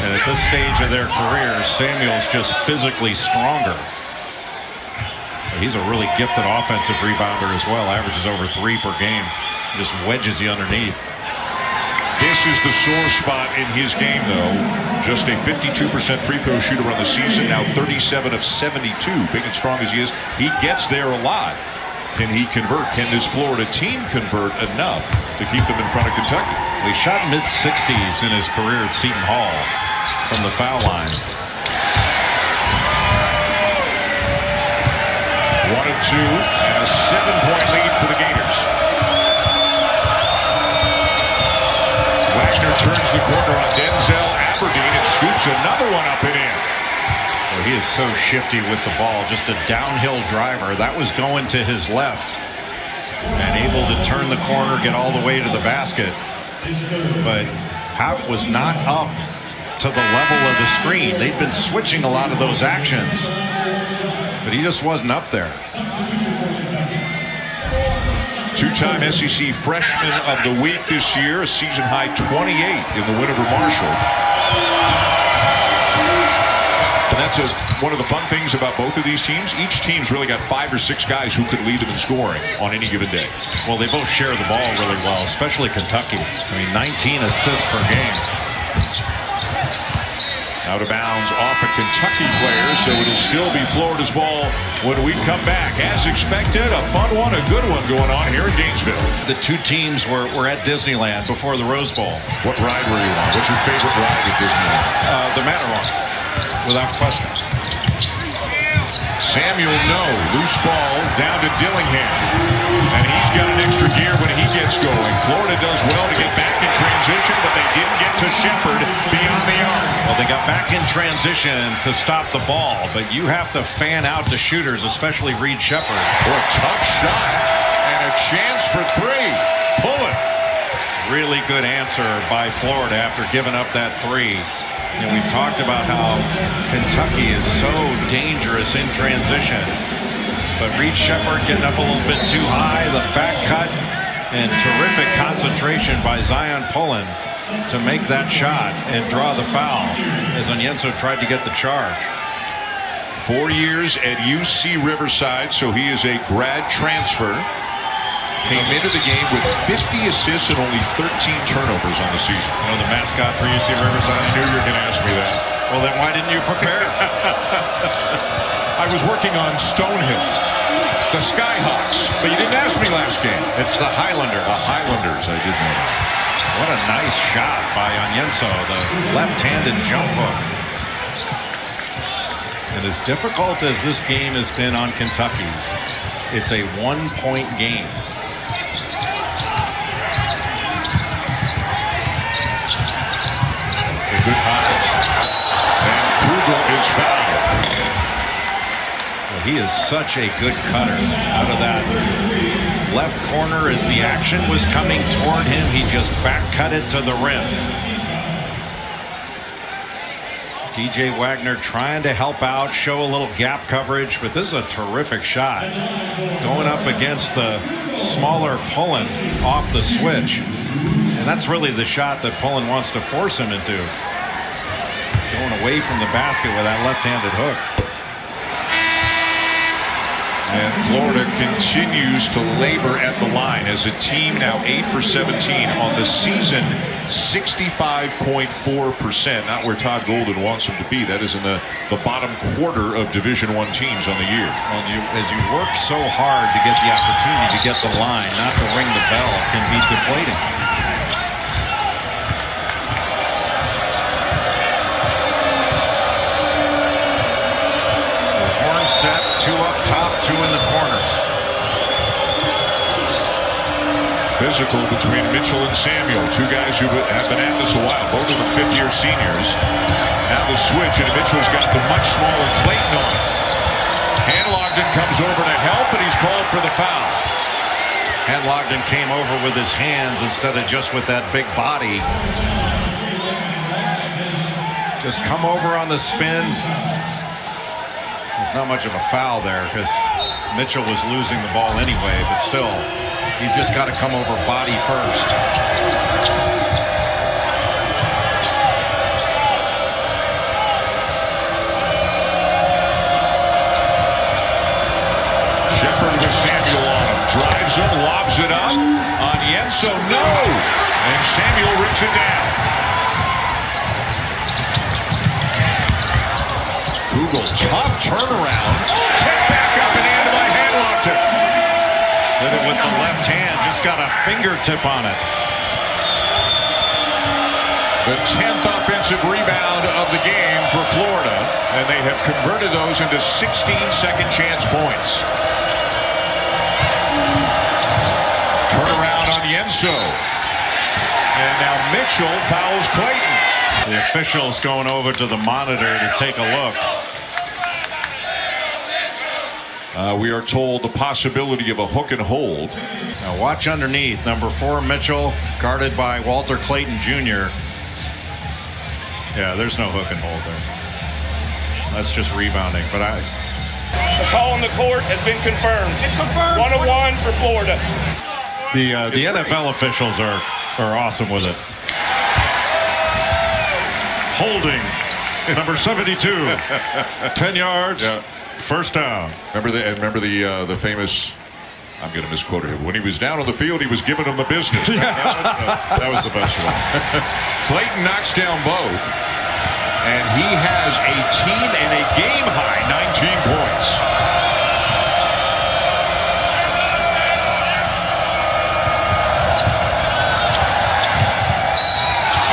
Speaker 2: And at this stage of their careers, Samuel's just physically stronger. He's a really gifted offensive rebounder as well. Averages over 3 per game. Just wedges you underneath.
Speaker 1: This is the sore spot in his game, though. Just a 52% free throw shooter on the season. Now 37 of 72. Big and strong as he is, he gets there a lot. Can he convert? Can this Florida team convert enough to keep them in front of Kentucky?
Speaker 2: He shot mid-60s in his career at Seton Hall from the foul line.
Speaker 1: 1 of 2 and a 7-point lead for the Gators. Wagner turns the corner on Denzel Aberdeen and scoops another one up and in.
Speaker 2: Well, he is so shifty with the ball. Just a downhill driver. That was going to his left. And able to turn the corner, get all the way to the basket. But Haupt was not up to the level of the screen. They'd been switching a lot of those actions. But he just wasn't up there.
Speaker 1: Two-time SEC Freshman of the Week this year, a season-high 28 in the win over Marshall. And that's one of the fun things about both of these teams. Each team's really got 5 or 6 guys who could lead them in scoring on any given day.
Speaker 2: Well, they both share the ball really well, especially Kentucky. I mean, 19 assists per game.
Speaker 1: Out of bounds off a Kentucky player, so it'll still be Florida's ball when we come back. As expected, a fun one, a good one going on here in Gainesville.
Speaker 2: The two teams were at Disneyland before the Rose Bowl.
Speaker 1: What ride were you on? What's your favorite ride at Disneyland?
Speaker 2: The Matterhorn, without question.
Speaker 1: Samuel, no. Loose ball down to Dillingham. And he's got an extra gear when he gets going. Florida does well to get back in transition, but they didn't get to Shepard beyond the arc.
Speaker 2: Well, they got back in transition to stop the ball, but you have to fan out the shooters, especially Reed Shepard.
Speaker 1: A tough shot and a chance for 3. Pull it.
Speaker 2: Really good answer by Florida after giving up that 3. And we've talked about how Kentucky is so dangerous in transition. But Reed Shepard getting up a little bit too high, the back cut, and terrific concentration by Zion Pullen to make that shot and draw the foul as Onyenso tried to get the charge.
Speaker 1: 4 years at UC Riverside, so he is a grad transfer. Came into the game with 50 assists and only 13 turnovers on the season.
Speaker 2: You know the mascot for UC Riverside?
Speaker 1: I knew you were going to ask me that.
Speaker 2: Well, then why didn't you prepare?
Speaker 1: I was working on Stonehill, the Skyhawks, but you didn't ask me last game.
Speaker 2: It's the Highlanders.
Speaker 1: The Highlanders, I did know that.
Speaker 2: What a nice shot by Onyenso, the left-handed jump hook. And as difficult as this game has been on Kentucky, it's a 1-point game.
Speaker 1: A good pass. And Kugel is fouled.
Speaker 2: Well, he is such a good cutter out of that left corner. As the action was coming toward him, he just back cut it to the rim. DJ Wagner trying to help out, show a little gap coverage, but this is a terrific shot. Going up against the smaller Pullen off the switch. And that's really the shot that Pullen wants to force him into. Going away from the basket with that left-handed hook.
Speaker 1: And Florida continues to labor at the line as a team now 8 for 17 on the season, 65.4%. Not where Todd Golden wants them to be. That is in the bottom quarter of Division I teams on the year.
Speaker 2: Well, as you work so hard to get the opportunity to get the line, not to ring the bell, can be deflating. Set, 2 up top, 2 in the corners.
Speaker 1: Physical between Mitchell and Samuel, 2 guys who have been at this a while, both of them 5th-year seniors. Now the switch, and Mitchell's got the much smaller Clayton on it. Hanlogden comes over to help, and he's called for the foul.
Speaker 2: Hanlogden came over with his hands instead of just with that big body. Just come over on the spin. There's not much of a foul there because Mitchell was losing the ball anyway, but still, he's just got to come over body first.
Speaker 1: Shepard with Samuel on him. Drives him, lobs it up. Onyenso, no! And Samuel rips it down. Kugel, tough turnaround. Tip back up and in by Hanlogden.
Speaker 2: the left hand, just got a fingertip on it.
Speaker 1: The 10th offensive rebound of the game for Florida, and they have converted those into 16 second chance points. Turnaround on Yenso. And now Mitchell fouls Clayton.
Speaker 2: The officials going over to the monitor to take a look.
Speaker 1: We are told the possibility of a hook and hold.
Speaker 2: Now watch underneath. Number 4, Mitchell, guarded by Walter Clayton Jr. Yeah, there's no hook and hold there. That's just rebounding. But
Speaker 4: the call on the court has been confirmed. It's confirmed. 1-1 for Florida.
Speaker 2: The NFL officials are awesome with it. Holding number 72, 10 yards, first down.
Speaker 1: Remember the famous. I'm going to misquote it. When he was down on the field, he was giving them the business. That was the best one. Clayton knocks down both, and he has a team and a game high 19 points.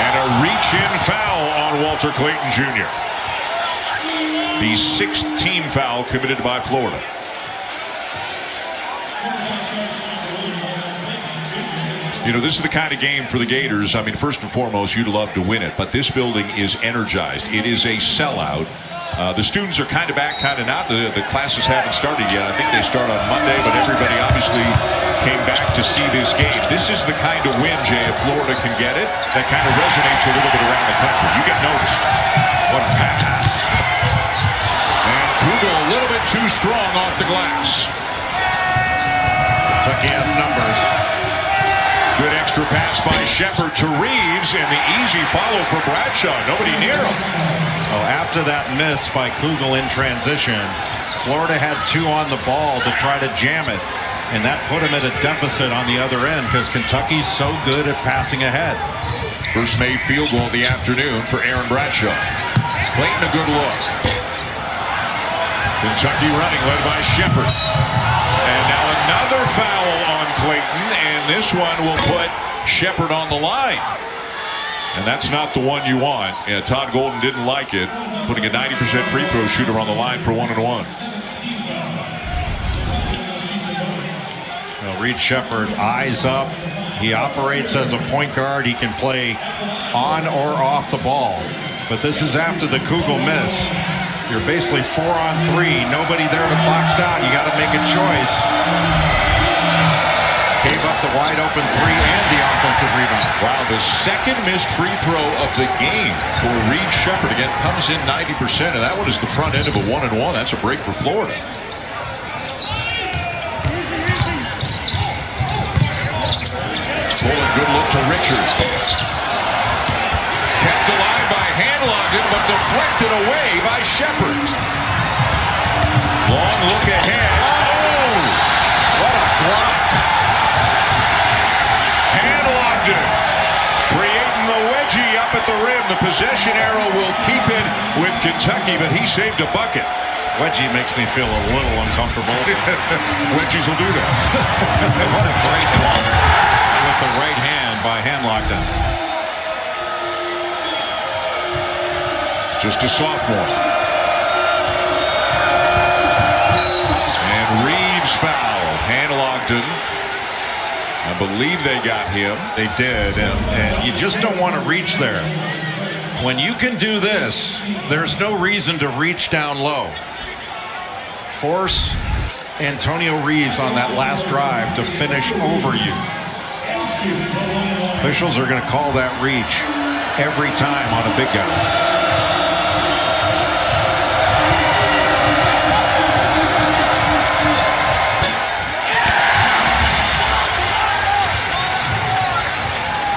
Speaker 1: And a reach-in foul on Walter Clayton Jr. The 6th team foul committed by Florida. You know, this is the kind of game for the Gators. I mean, first and foremost, you'd love to win it, but this building is energized. It is a sellout. The students are kind of back, kind of not. The classes haven't started yet. I think they start on Monday, but everybody obviously came back to see this game. This is the kind of win, Jay, if Florida can get it, that kind of resonates a little bit around the country. You get noticed. What a pass. And Kugel a little bit too strong off the glass.
Speaker 2: Kentucky has numbers.
Speaker 1: Good extra pass by Shepard to Reeves, and the easy follow for Bradshaw. Nobody near him.
Speaker 2: Oh, after that miss by Kugel in transition, Florida had 2 on the ball to try to jam it, and that put him at a deficit on the other end because Kentucky's so good at passing ahead.
Speaker 1: First made field goal of the afternoon for Aaron Bradshaw. Clayton a good look. Kentucky running, led by Shepard. And now another foul on Clayton, and this one will put Shepard on the line. And that's not the one you want. Yeah, Todd Golden didn't like it, putting a 90% free throw shooter on the line for 1-and-1.
Speaker 2: Well, Reed Shepard, eyes up. He operates as a point guard. He can play on or off the ball. But this is after the Kugel miss. You're basically 4-on-3. Nobody there to box out. You got to make a choice. Gave up the wide open 3 and the offensive rebound.
Speaker 1: Wow, the second missed free throw of the game for Reed Shepard. Again, comes in 90%, and that one is the front end of a 1-and-1. That's a break for Florida. Full good look to Richard. Kept alive by Hanlogden, but deflected away by Shepard. Long look ahead. Oh!
Speaker 2: What a block.
Speaker 1: Hanlogden creating the wedgie up at the rim. The possession arrow will keep it with Kentucky, but he saved a bucket.
Speaker 2: Wedgie makes me feel a little uncomfortable.
Speaker 1: Wedgies will do that.
Speaker 2: What a great block with the right hand by Hanlogden.
Speaker 1: Just a sophomore. And Reeves foul. Hanlogden. I believe they got him.
Speaker 2: They did, and you just don't want to reach there. When you can do this, there's no reason to reach down low. Force Antonio Reeves on that last drive to finish over you. Officials are going to call that reach every time on a big guy.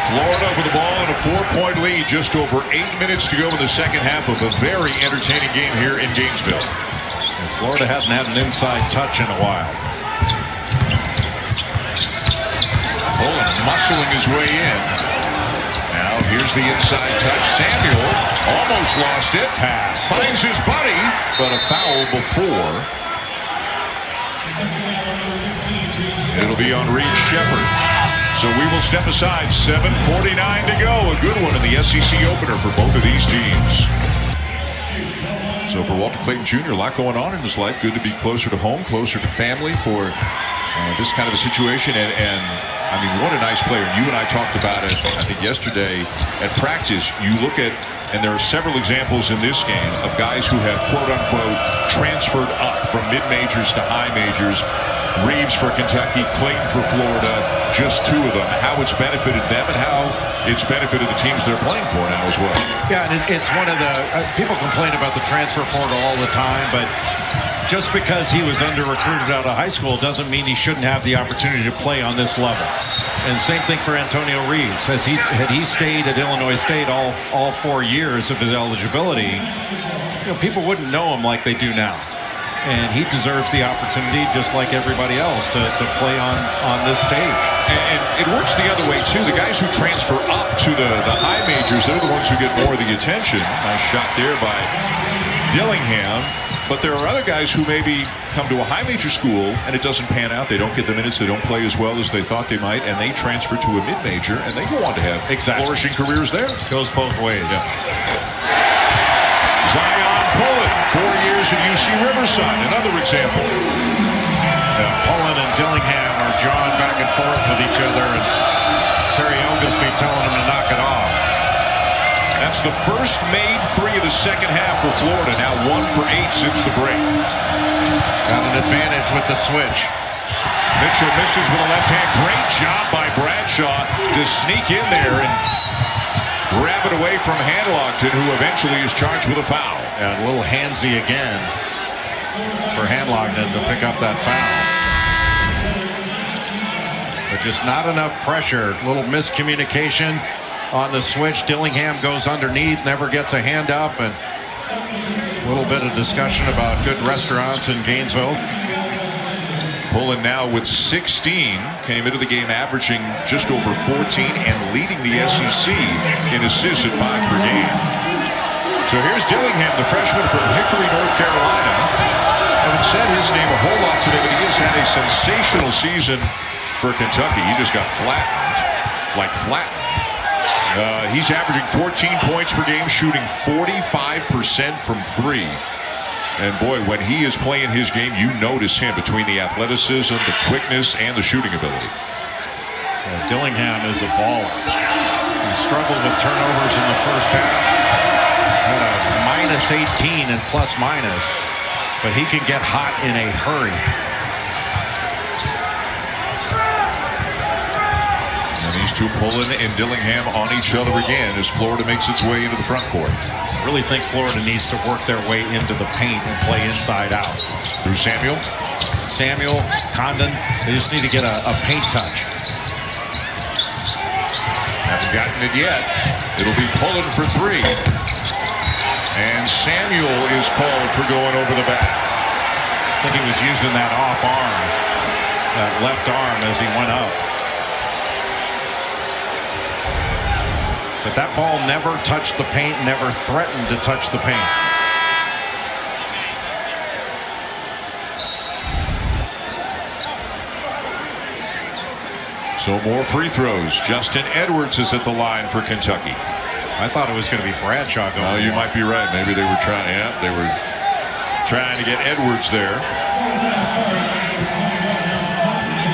Speaker 1: Florida with the ball in a 4-point lead, just over 8 minutes to go in the second half of a very entertaining game here in Gainesville.
Speaker 2: And Florida hasn't had an inside touch in a while.
Speaker 1: Poland muscling his way in. Now here's the inside touch. Samuel almost lost it.
Speaker 2: Pass.
Speaker 1: Finds his buddy, but a foul before. It'll be on Reed Shepherd. So we will step aside. 7:49 to go. A good one in the SEC opener for both of these teams. So for Walter Clayton Jr., a lot going on in his life. Good to be closer to home, closer to family for this kind of a situation. And I mean, what a nice player. You and I talked about it, I think, yesterday at practice. You look at, and there are several examples in this game of guys who have, quote-unquote, transferred up from mid-majors to high majors. Reeves for Kentucky, Clayton for Florida, just two of them. How it's benefited them and how it's benefited the teams they're playing for now as well.
Speaker 2: Yeah, and it's one of the people complain about the transfer portal all the time, but just because he was under-recruited out of high school doesn't mean he shouldn't have the opportunity to play on this level. And same thing for Antonio Reeves. Had he stayed at Illinois State all 4 years of his eligibility, people wouldn't know him like they do now. And he deserves the opportunity, just like everybody else, to play on this stage.
Speaker 1: And it works the other way, too. The guys who transfer up to the high majors, they're the ones who get more of the attention. Nice shot there by Dillingham. But there are other guys who maybe come to a high major school and it doesn't pan out. They don't get the minutes. They don't play as well as they thought they might. And they transfer to a mid-major and they go on to have flourishing careers there.
Speaker 2: Goes both ways.
Speaker 1: Yeah. Zion Pullen, 4 years at UC Riverside. Another example.
Speaker 2: Pullen and Dillingham are jawing back and forth with each other. And Terry Oglesby telling him to knock it off.
Speaker 1: That's the first made three of the second half for Florida. Now 1 for 8 since the break.
Speaker 2: Got an advantage with the switch.
Speaker 1: Mitchell misses with a left hand. Great job by Bradshaw to sneak in there and grab it away from Hanlogton, who eventually is charged with a foul.
Speaker 2: And a little handsy again for Hanlogton to pick up that foul. But just not enough pressure. A little miscommunication on the switch. Dillingham goes underneath, never gets a hand up, and a little bit of discussion about good restaurants in Gainesville.
Speaker 1: Pullen now with 16, came into the game averaging just over 14 and leading the SEC in assists at 5 per game. So here's Dillingham, the freshman from Hickory, North Carolina. Haven't said his name a whole lot today, but he has had a sensational season for Kentucky. He just got flattened, like flattened. He's averaging 14 points per game, shooting 45% from 3. And boy, when he is playing his game, you notice him between the athleticism, the quickness, and the shooting ability.
Speaker 2: Dillingham is a baller. He struggled with turnovers in the first half. Had a -18 and plus-minus, but he can get hot in a hurry.
Speaker 1: And these two, Pullen and Dillingham, on each other again as Florida makes its way into the front court.
Speaker 2: I really think Florida needs to work their way into the paint and play inside out.
Speaker 1: Through Samuel,
Speaker 2: Condon, they just need to get a paint touch.
Speaker 1: haven't gotten it yet. It'll be Pullen for 3. And Samuel is called for going over the back.
Speaker 2: I think he was using that off arm, that left arm as he went up. But that ball never touched the paint, never threatened to touch the paint.
Speaker 1: So more free throws. Justin Edwards is at the line for Kentucky.
Speaker 2: I thought it was going to be Bradshaw going.
Speaker 1: Oh, you might be right. Maybe they were trying. Yeah, they were trying to get Edwards there.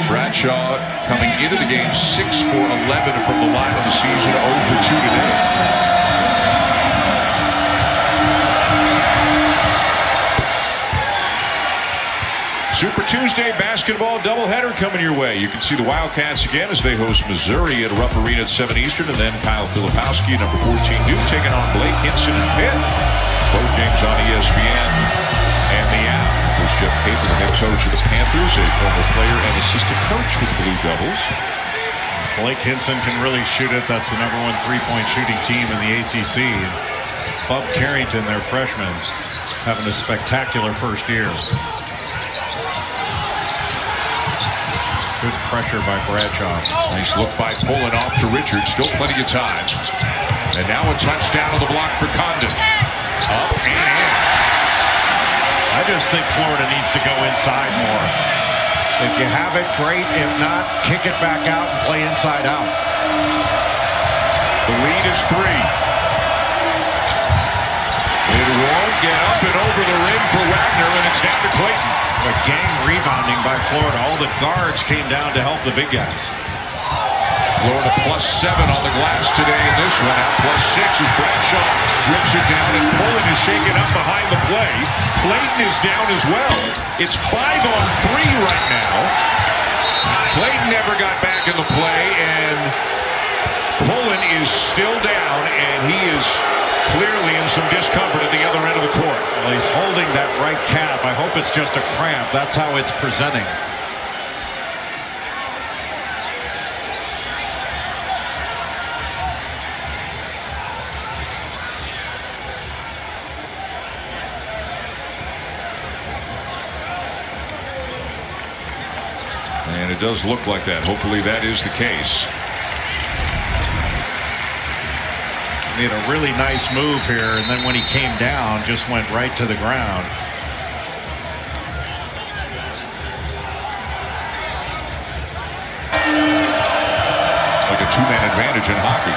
Speaker 1: Bradshaw coming into the game 6 for 11 from the line of the season, 0 for 2 today. Super Tuesday basketball doubleheader coming your way. You can see the Wildcats again as they host Missouri at Rupp Arena at 7 Eastern, and then Kyle Filipowski, number 14 Duke, taking on Blake Hinson and Pitt. Both games on ESPN and the app. There's Jeff Capel, the head coach of the Panthers, a former player and assistant coach with the Blue Devils.
Speaker 2: Blake Hinson can really shoot it. That's the #1 3-point shooting team in the ACC. Bub Carrington, their freshman, having a spectacular first year. Good pressure by Bradshaw.
Speaker 1: Nice look by Pullen off to Richards. Still plenty of time. And now a touchdown on the block for Condon. Up and in.
Speaker 2: I just think Florida needs to go inside more. If you have it, great. If not, kick it back out and play inside out.
Speaker 1: The lead is 3. It won't get up and over the rim for Wagner, and it's down to Clayton.
Speaker 2: A gang rebounding by Florida. All the guards came down to help the big guys.
Speaker 1: Florida +7 on the glass today in this one. Out +6 as Bradshaw rips it down, and Pullen is shaken up behind the play. Clayton is down as well. It's 5-on-3 right now. Clayton never got back in the play, and Pullen is still down, and he is clearly in some discomfort at the other end of the court.
Speaker 2: Well, he's holding that right calf. I hope it's just a cramp. That's how it's presenting.
Speaker 1: And it does look like that. Hopefully that is the case.
Speaker 2: Made a really nice move here, and then when he came down, just went right to the ground.
Speaker 1: Like a two-man advantage in hockey.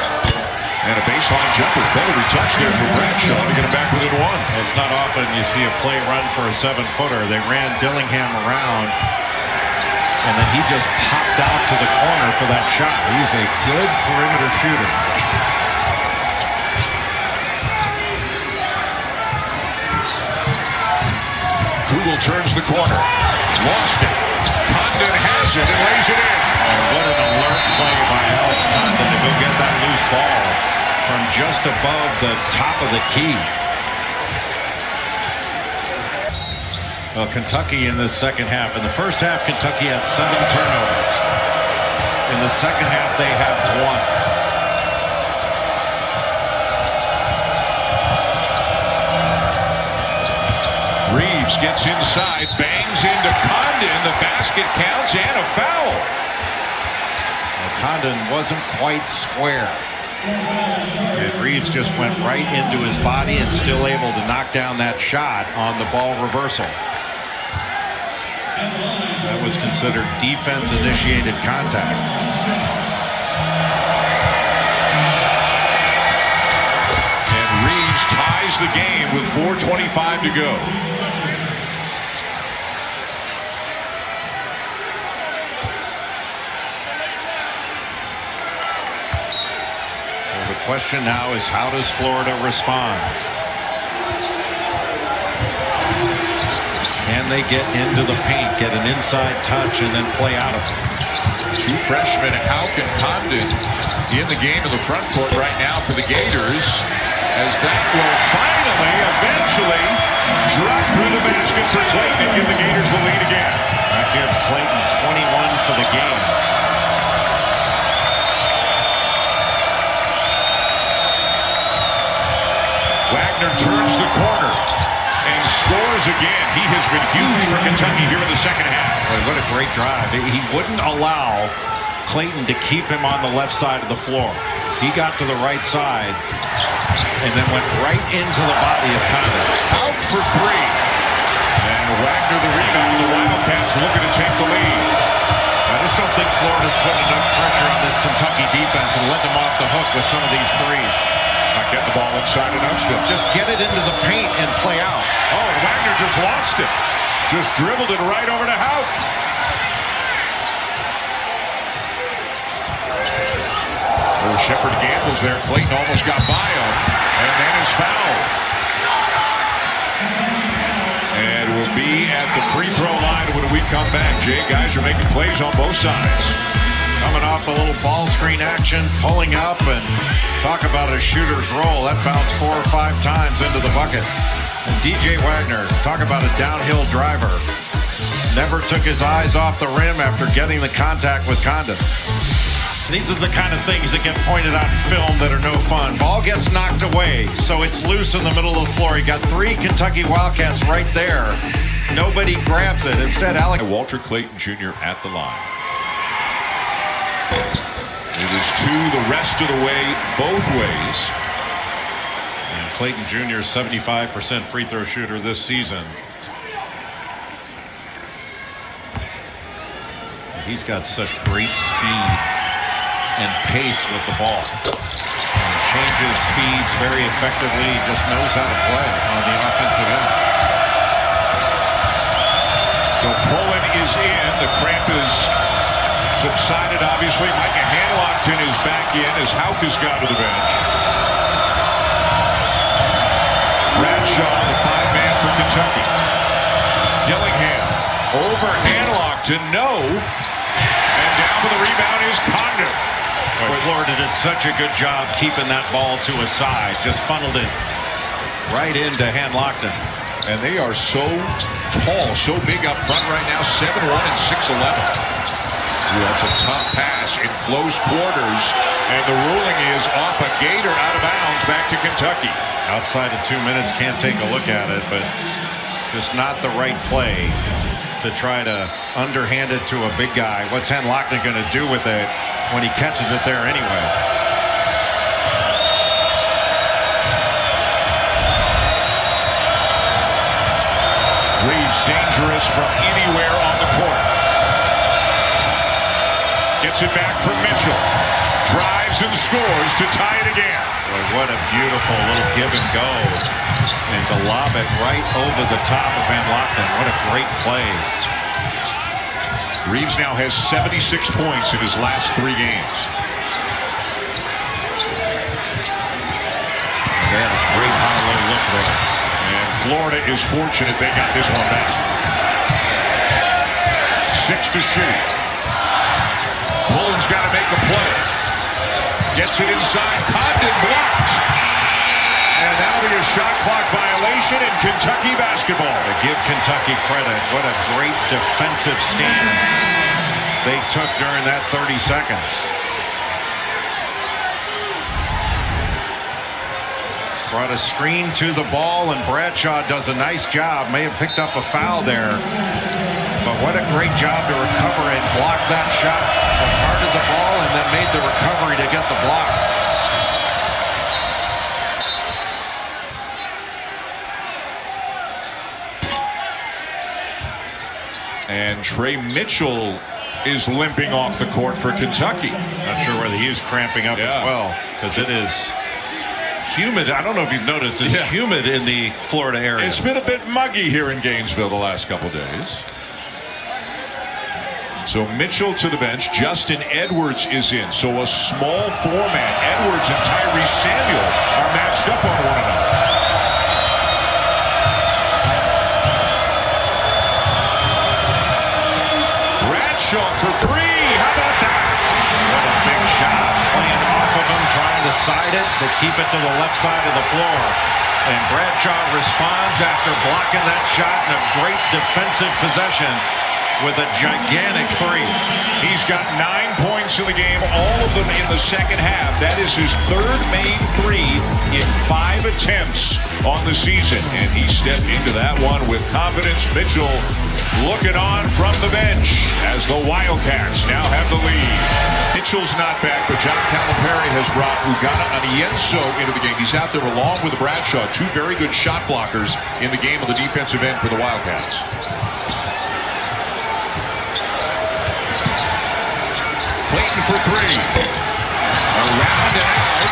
Speaker 1: And a baseline jumper. Feathery touch there for Bradshaw to get him back within 1.
Speaker 2: Well, it's not often you see a play run for a 7-footer. They ran Dillingham around, and then he just popped out to the corner for that shot. He's a good perimeter shooter.
Speaker 1: Kugel turns the corner. Lost it. Condon has it and lays it in.
Speaker 2: And what an alert play by Alex Condon to go get that loose ball from just above the top of the key. Well, Kentucky in this second half. In the first half, Kentucky had 7 turnovers. In the second half, they have 1.
Speaker 1: Reeves gets inside, bangs into Condon. The basket counts and a foul.
Speaker 2: Well, Condon wasn't quite square. And Reeves just went right into his body and still able to knock down that shot on the ball reversal. That was considered defense-initiated contact.
Speaker 1: And Reeves ties the game with 4:25 to go.
Speaker 2: The question now is, how does Florida respond? Can they get into the paint, get an inside touch, and then play out of it?
Speaker 1: 2 freshmen, Hauk and Condon, in the game in the front court right now for the Gators, as that will finally, eventually, drop through the basket for Clayton and give the Gators the lead again.
Speaker 2: That gives Clayton 21 for the game.
Speaker 1: Wagner turns the corner and scores again. He has been huge for Kentucky here in the second half.
Speaker 2: Boy, what a great drive. He wouldn't allow Clayton to keep him on the left side of the floor. He got to the right side and then went right into the body of Condon.
Speaker 1: Out for 3. And Wagner the rebound. The Wildcats looking to take the lead.
Speaker 2: I just don't think Florida's putting enough pressure on this Kentucky defense and let them off the hook with some of these threes.
Speaker 1: Not getting the ball inside enough still.
Speaker 2: Just get it into the paint and play out.
Speaker 1: Oh, and Wagner just lost it. Just dribbled it right over to Hauk. Oh, Shepard gambles there. Clayton almost got by him. And then is fouled. And we'll be at the free throw line when we come back. Jay, guys are making plays on both sides.
Speaker 2: Coming off a little ball screen action, pulling up, and talk about a shooter's roll. That bounced 4 or 5 times into the bucket. And DJ Wagner, talk about a downhill driver. Never took his eyes off the rim after getting the contact with Condon. These are the kind of things that get pointed out in film that are no fun. Ball gets knocked away, so it's loose in the middle of the floor. You got 3 Kentucky Wildcats right there. Nobody grabs it. Instead,
Speaker 1: Walter Clayton Jr. at the line. It is 2 the rest of the way, both ways.
Speaker 2: And Clayton Jr. 75% free throw shooter this season. He's got such great speed and pace with the ball. And changes speeds very effectively. He just knows how to play on the offensive end.
Speaker 1: So Poland is in. The cramp is subsided, obviously. Micah Hanlockton is back in as Houck has gone to the bench. Bradshaw, the 5-man for Kentucky. Dillingham over Hanlockton, no. And down with the rebound is Condon.
Speaker 2: Florida did such a good job keeping that ball to his side. Just funneled it right into Hanlockton.
Speaker 1: And they are so tall, so big up front right now, 7'1" and 6'11". That's a tough pass in close quarters. And the ruling is off a gator out of bounds back to Kentucky.
Speaker 2: Outside of 2 minutes, can't take a look at it, but just not the right play to try to underhand it to a big guy. What's Hanlockton going to do with it when he catches it there anyway?
Speaker 1: Reeves dangerous from anywhere on the court. Gets it back from Mitchell. Drives and scores to tie it again.
Speaker 2: Boy, what a beautiful little give and go. And to lob it right over the top of Hanlockton. What a great play.
Speaker 1: Reeves now has 76 points in his last 3 games.
Speaker 2: They had a great high low look there.
Speaker 1: And Florida is fortunate they got this one back. 6 to shoot. Poland's got to make a play. Gets it inside. Condon blocked. And that'll be a shot clock violation in Kentucky basketball.
Speaker 2: To give Kentucky credit, what a great defensive stand they took during that 30 seconds. Brought a screen to the ball, and Bradshaw does a nice job. May have picked up a foul there, but what a great job to recover and block that shot. So guarded the ball and then made the recovery to get the block.
Speaker 1: And Trey Mitchell is limping off the court for Kentucky.
Speaker 2: Not sure whether he was cramping up as well, because it is humid. I don't know if you've noticed, it's humid in the Florida area.
Speaker 1: It's been a bit muggy here in Gainesville the last couple days. So Mitchell to the bench. Justin Edwards is in. So a small four-man. Edwards and Tyrese Samuel are matched up on one another. Bradshaw for 3. How about that?
Speaker 2: What a big shot. Playing off of him, trying to side it, but keep it to the left side of the floor. And Bradshaw responds after blocking that shot in a great defensive possession with a gigantic 3.
Speaker 1: He's got 9 points in the game, all of them in the second half. That is his 3rd main 3 in 5 attempts on the season. And he stepped into that one with confidence. Mitchell looking on from the bench as the Wildcats now have the lead. Mitchell's not back, but John Calipari has brought Ugonna Anienso into the game. He's out there along with Bradshaw, 2 very good shot blockers in the game of the defensive end for the Wildcats. Clayton for 3. Around and out.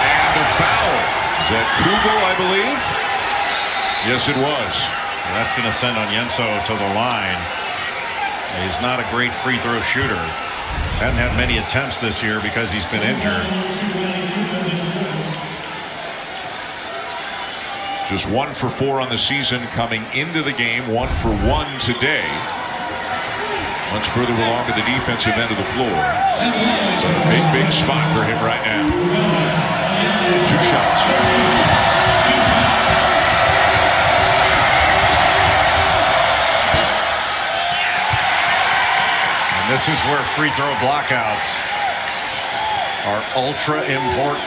Speaker 1: And a foul. Is that Kugel, I believe? Yes, it was.
Speaker 2: That's going to send Anienso to the line. He's not a great free throw shooter. Hasn't had many attempts this year because he's been injured.
Speaker 1: Just 1 for 4 on the season coming into the game. 1 for 1 today. Much further along to the defensive end of the floor. It's a big, big spot for him right now. 2 shots.
Speaker 2: And this is where free throw blockouts are ultra important.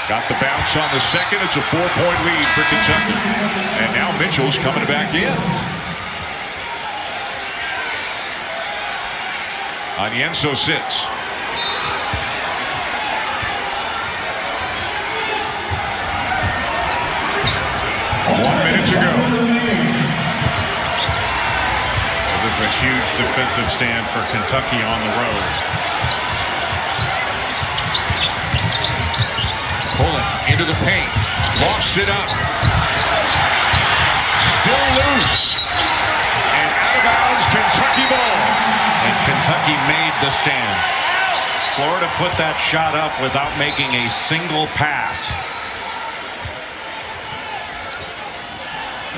Speaker 1: Got the bounce on the second. It's a 4-point lead for Kentucky. And now Mitchell's coming back in. Anienso sits. One minute to go.
Speaker 2: This is a huge defensive stand for Kentucky on the road.
Speaker 1: Pulling into the paint. Lofts it up. Still loose. And out of bounds, Kentucky ball.
Speaker 2: And Kentucky made the stand. Florida put that shot up without making a single pass.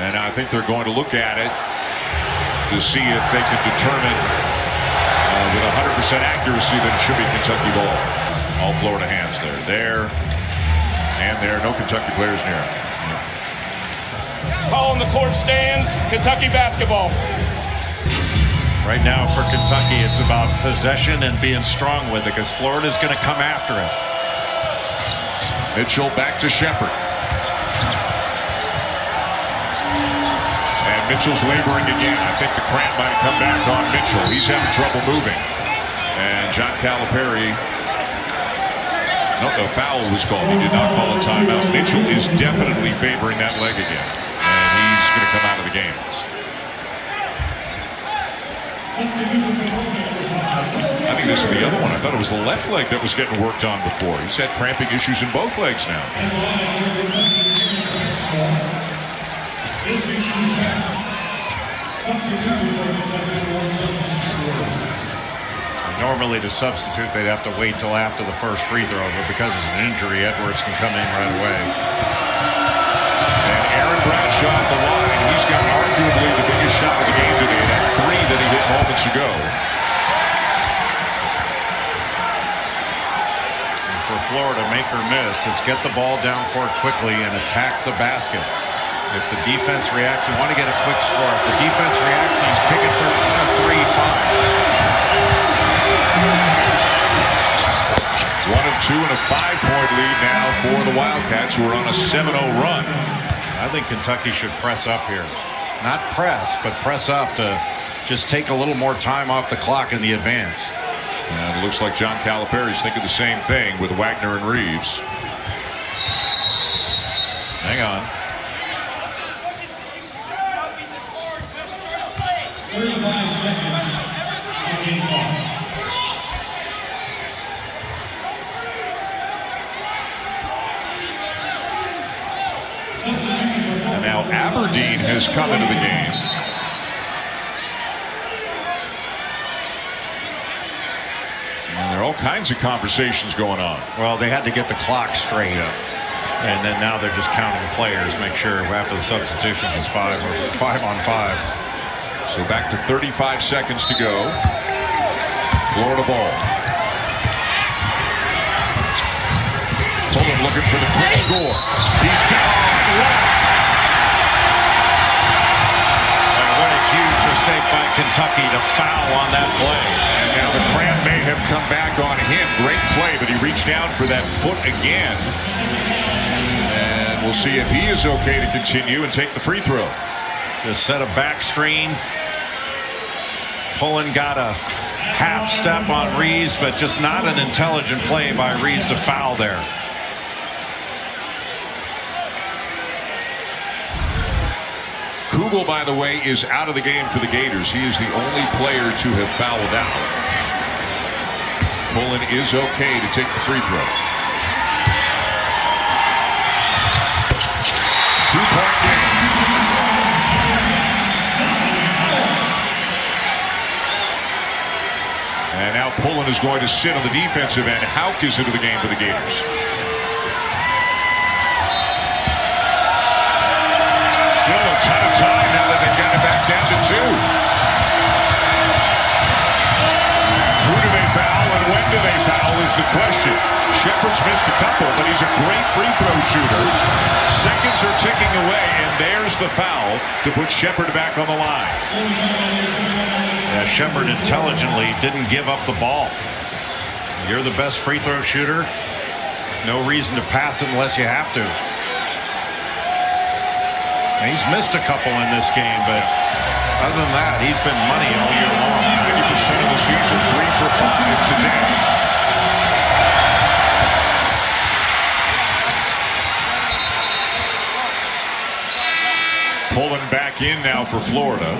Speaker 1: And I think they're going to look at it to see if they can determine with 100% accuracy that it should be Kentucky ball. All Florida hands there. There and there. No Kentucky players near.
Speaker 4: Call on the court stands. Kentucky basketball.
Speaker 2: Right now for Kentucky, it's about possession and being strong with it because Florida's going to come after it.
Speaker 1: Mitchell back to Shepherd. And Mitchell's laboring again. I think the cramp might have come back on Mitchell. He's having trouble moving. And John Calipari. No, a foul was called. He did not call a timeout. Mitchell is definitely favoring that leg again. And he's going to come out of the game. I think this is the other one. I thought it was the left leg that was getting worked on before. He's had cramping issues in both legs now.
Speaker 2: Normally to substitute, they'd have to wait till after the first free throw, but because it's an injury, Edwards can come in right away.
Speaker 1: And Aaron Bradshaw at the line. He's got arguably the biggest shot of the game today. That three that he hit moments ago.
Speaker 2: And for Florida, make or miss, it's get the ball down court quickly and attack the basket. If the defense reacts, you want to get a quick score. If the defense reacts, you kick it for 3-5.
Speaker 1: 1 of 2 and a 5-point lead now for the Wildcats, who are on a 7-0 run.
Speaker 2: I think Kentucky should press up here. Not press, but press up to just take a little more time off the clock in the advance.
Speaker 1: And it looks like John Calipari's thinking the same thing with Wagner and Reeves. Hang on.
Speaker 5: 35 seconds.
Speaker 1: And now Aberdeen has come into the game. And there are all kinds of conversations going on.
Speaker 2: Well, they had to get the clock straight up. And then now they're just counting players, make sure after the substitutions it's 5 on 5.
Speaker 1: So back to 35 seconds to go. Florida ball. Pullen looking for the quick score. He's got
Speaker 2: What a huge mistake by Kentucky to foul on that play.
Speaker 1: And now the cramp may have come back on him. Great play, but he reached down for that foot again. And we'll see if he is okay to continue and take the free throw.
Speaker 2: Just set a back screen. Pullen got a half step on Reeves, but just not an intelligent play by Reeves to foul there.
Speaker 1: Kugel, by the way, is out of the game for the Gators. He is the only player to have fouled out. Pullen is okay to take the free throw. 2-point game. And now Pullen is going to sit on the defensive end. Hauk is into the game for the Gators. Still a ton of time now that they've got it back down to 2. Who do they foul and when do they foul is the question. Shepherd's missed a couple, but he's a great free throw shooter. Seconds are ticking away, and there's the foul to put Shepherd back on the line.
Speaker 2: Yeah, Shepherd intelligently didn't give up the ball. You're the best free throw shooter. No reason to pass it unless you have to. And he's missed a couple in this game, but other than that, he's been money all year long.
Speaker 1: 90% of the season, 3 for 5 today. Pulling back in now for Florida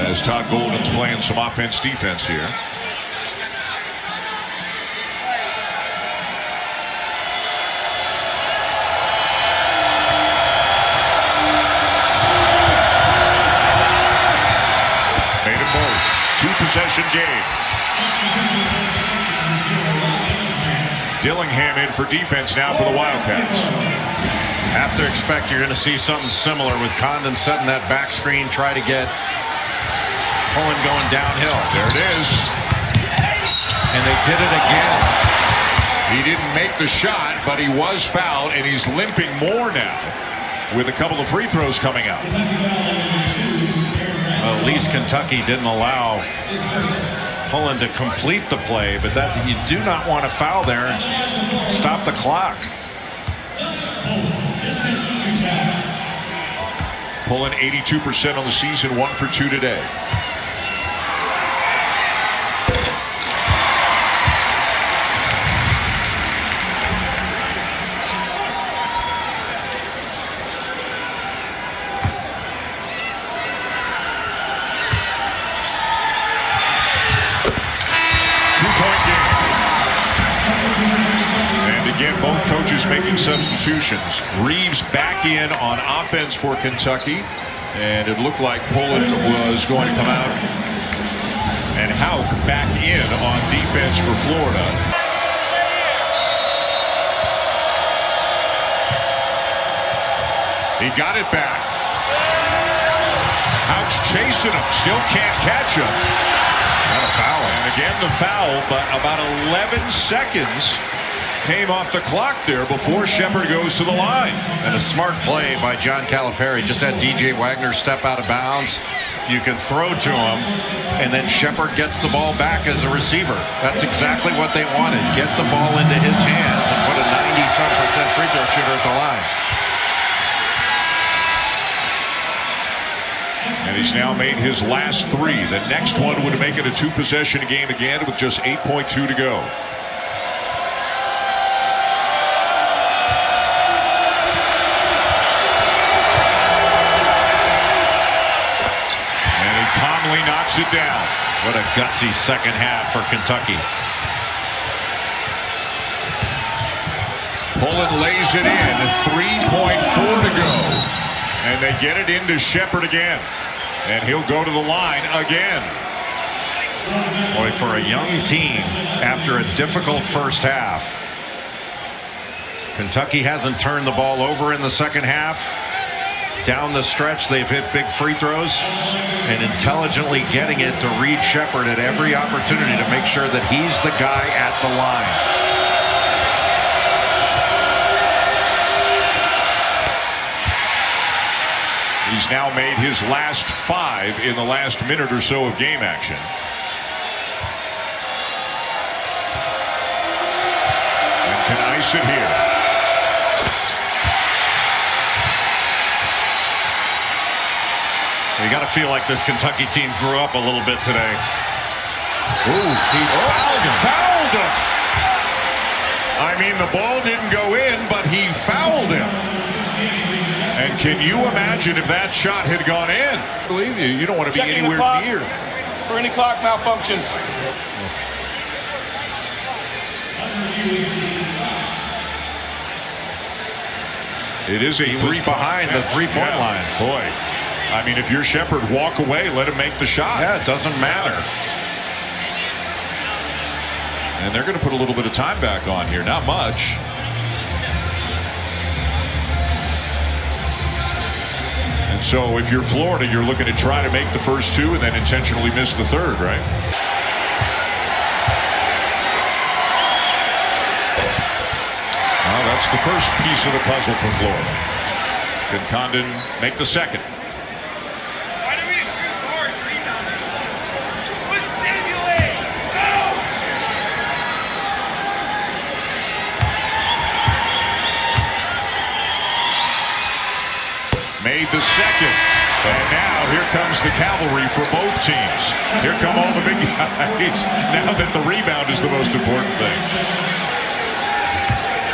Speaker 1: as Todd Golden's playing some offense-defense here. Made them both. 2-possession game. Dillingham in for defense now for the Wildcats.
Speaker 2: Have to expect you're going to see something similar with Condon setting that back screen, try to get Pullen going downhill.
Speaker 1: There it is.
Speaker 2: And they did it again.
Speaker 1: He didn't make the shot, but he was fouled, and he's limping more now with a couple of free throws coming out.
Speaker 2: At least Kentucky didn't allow Pullen to complete the play, but that you do not want to foul there. Stop the clock.
Speaker 1: Pulling 82% on the season, 1 for 2 today. Again, both coaches making substitutions. Reeves back in on offense for Kentucky, and it looked like Pullen was going to come out. And Hauk back in on defense for Florida. He got it back. Hauk's chasing him, still can't catch him.
Speaker 2: Not a foul.
Speaker 1: And again the foul, but about 11 seconds came off the clock there before Shepard goes to the line.
Speaker 2: And a smart play by John Calipari. Just had DJ Wagner step out of bounds. You can throw to him, and then Shepard gets the ball back as a receiver. That's exactly what they wanted. Get the ball into his hands and put a 90-some% free throw shooter at the line.
Speaker 1: And he's now made his last 3. The next one would make it a 2-possession game again with just 8.2 to go. Conley knocks it down.
Speaker 2: What a gutsy second half for Kentucky.
Speaker 1: Pullen lays it in. 3.4 to go. And they get it into Shepard again. And he'll go to the line again.
Speaker 2: Boy, for a young team, after a difficult first half, Kentucky hasn't turned the ball over in the second half. Down the stretch, they've hit big free throws and intelligently getting it to Reed Shepard at every opportunity to make sure that he's the guy at the line.
Speaker 1: He's now made his last 5 in the last minute or so of game action. And can ice it here.
Speaker 2: You got to feel like this Kentucky team grew up a little bit today.
Speaker 1: Ooh, he fouled him. Fouled him. I mean, the ball didn't go in, but he fouled him. And can you imagine if that shot had gone in? I believe you. You don't want to be
Speaker 4: Checking
Speaker 1: anywhere
Speaker 4: the clock
Speaker 1: near.
Speaker 4: for any clock malfunctions.
Speaker 1: It is a
Speaker 2: He was behind the three-point line.
Speaker 1: Boy, I mean, if you're Shepard, walk away, let him make the shot.
Speaker 2: Yeah, it doesn't matter.
Speaker 1: And they're going to put a little bit of time back on here. Not much. And so if you're Florida, you're looking to try to make the first 2 and then intentionally miss the third, right? Well, that's the first piece of the puzzle for Florida. Can Condon make the second? Made the second. And now here comes the cavalry for both teams. Here come all the big guys. Now that the rebound is the most important thing.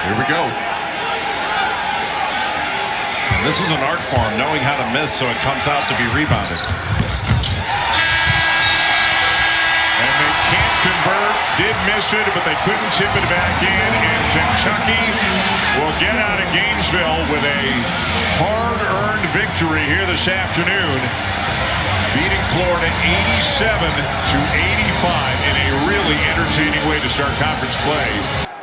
Speaker 1: Here we go.
Speaker 2: And this is an art form, knowing how to miss so it comes out to be rebounded.
Speaker 1: And they can't convert. Did miss it, but they couldn't tip it back in. And Kentucky will get out of Gainesville with a hard-earned victory here this afternoon, beating Florida 87-85 in a really entertaining way to start conference play.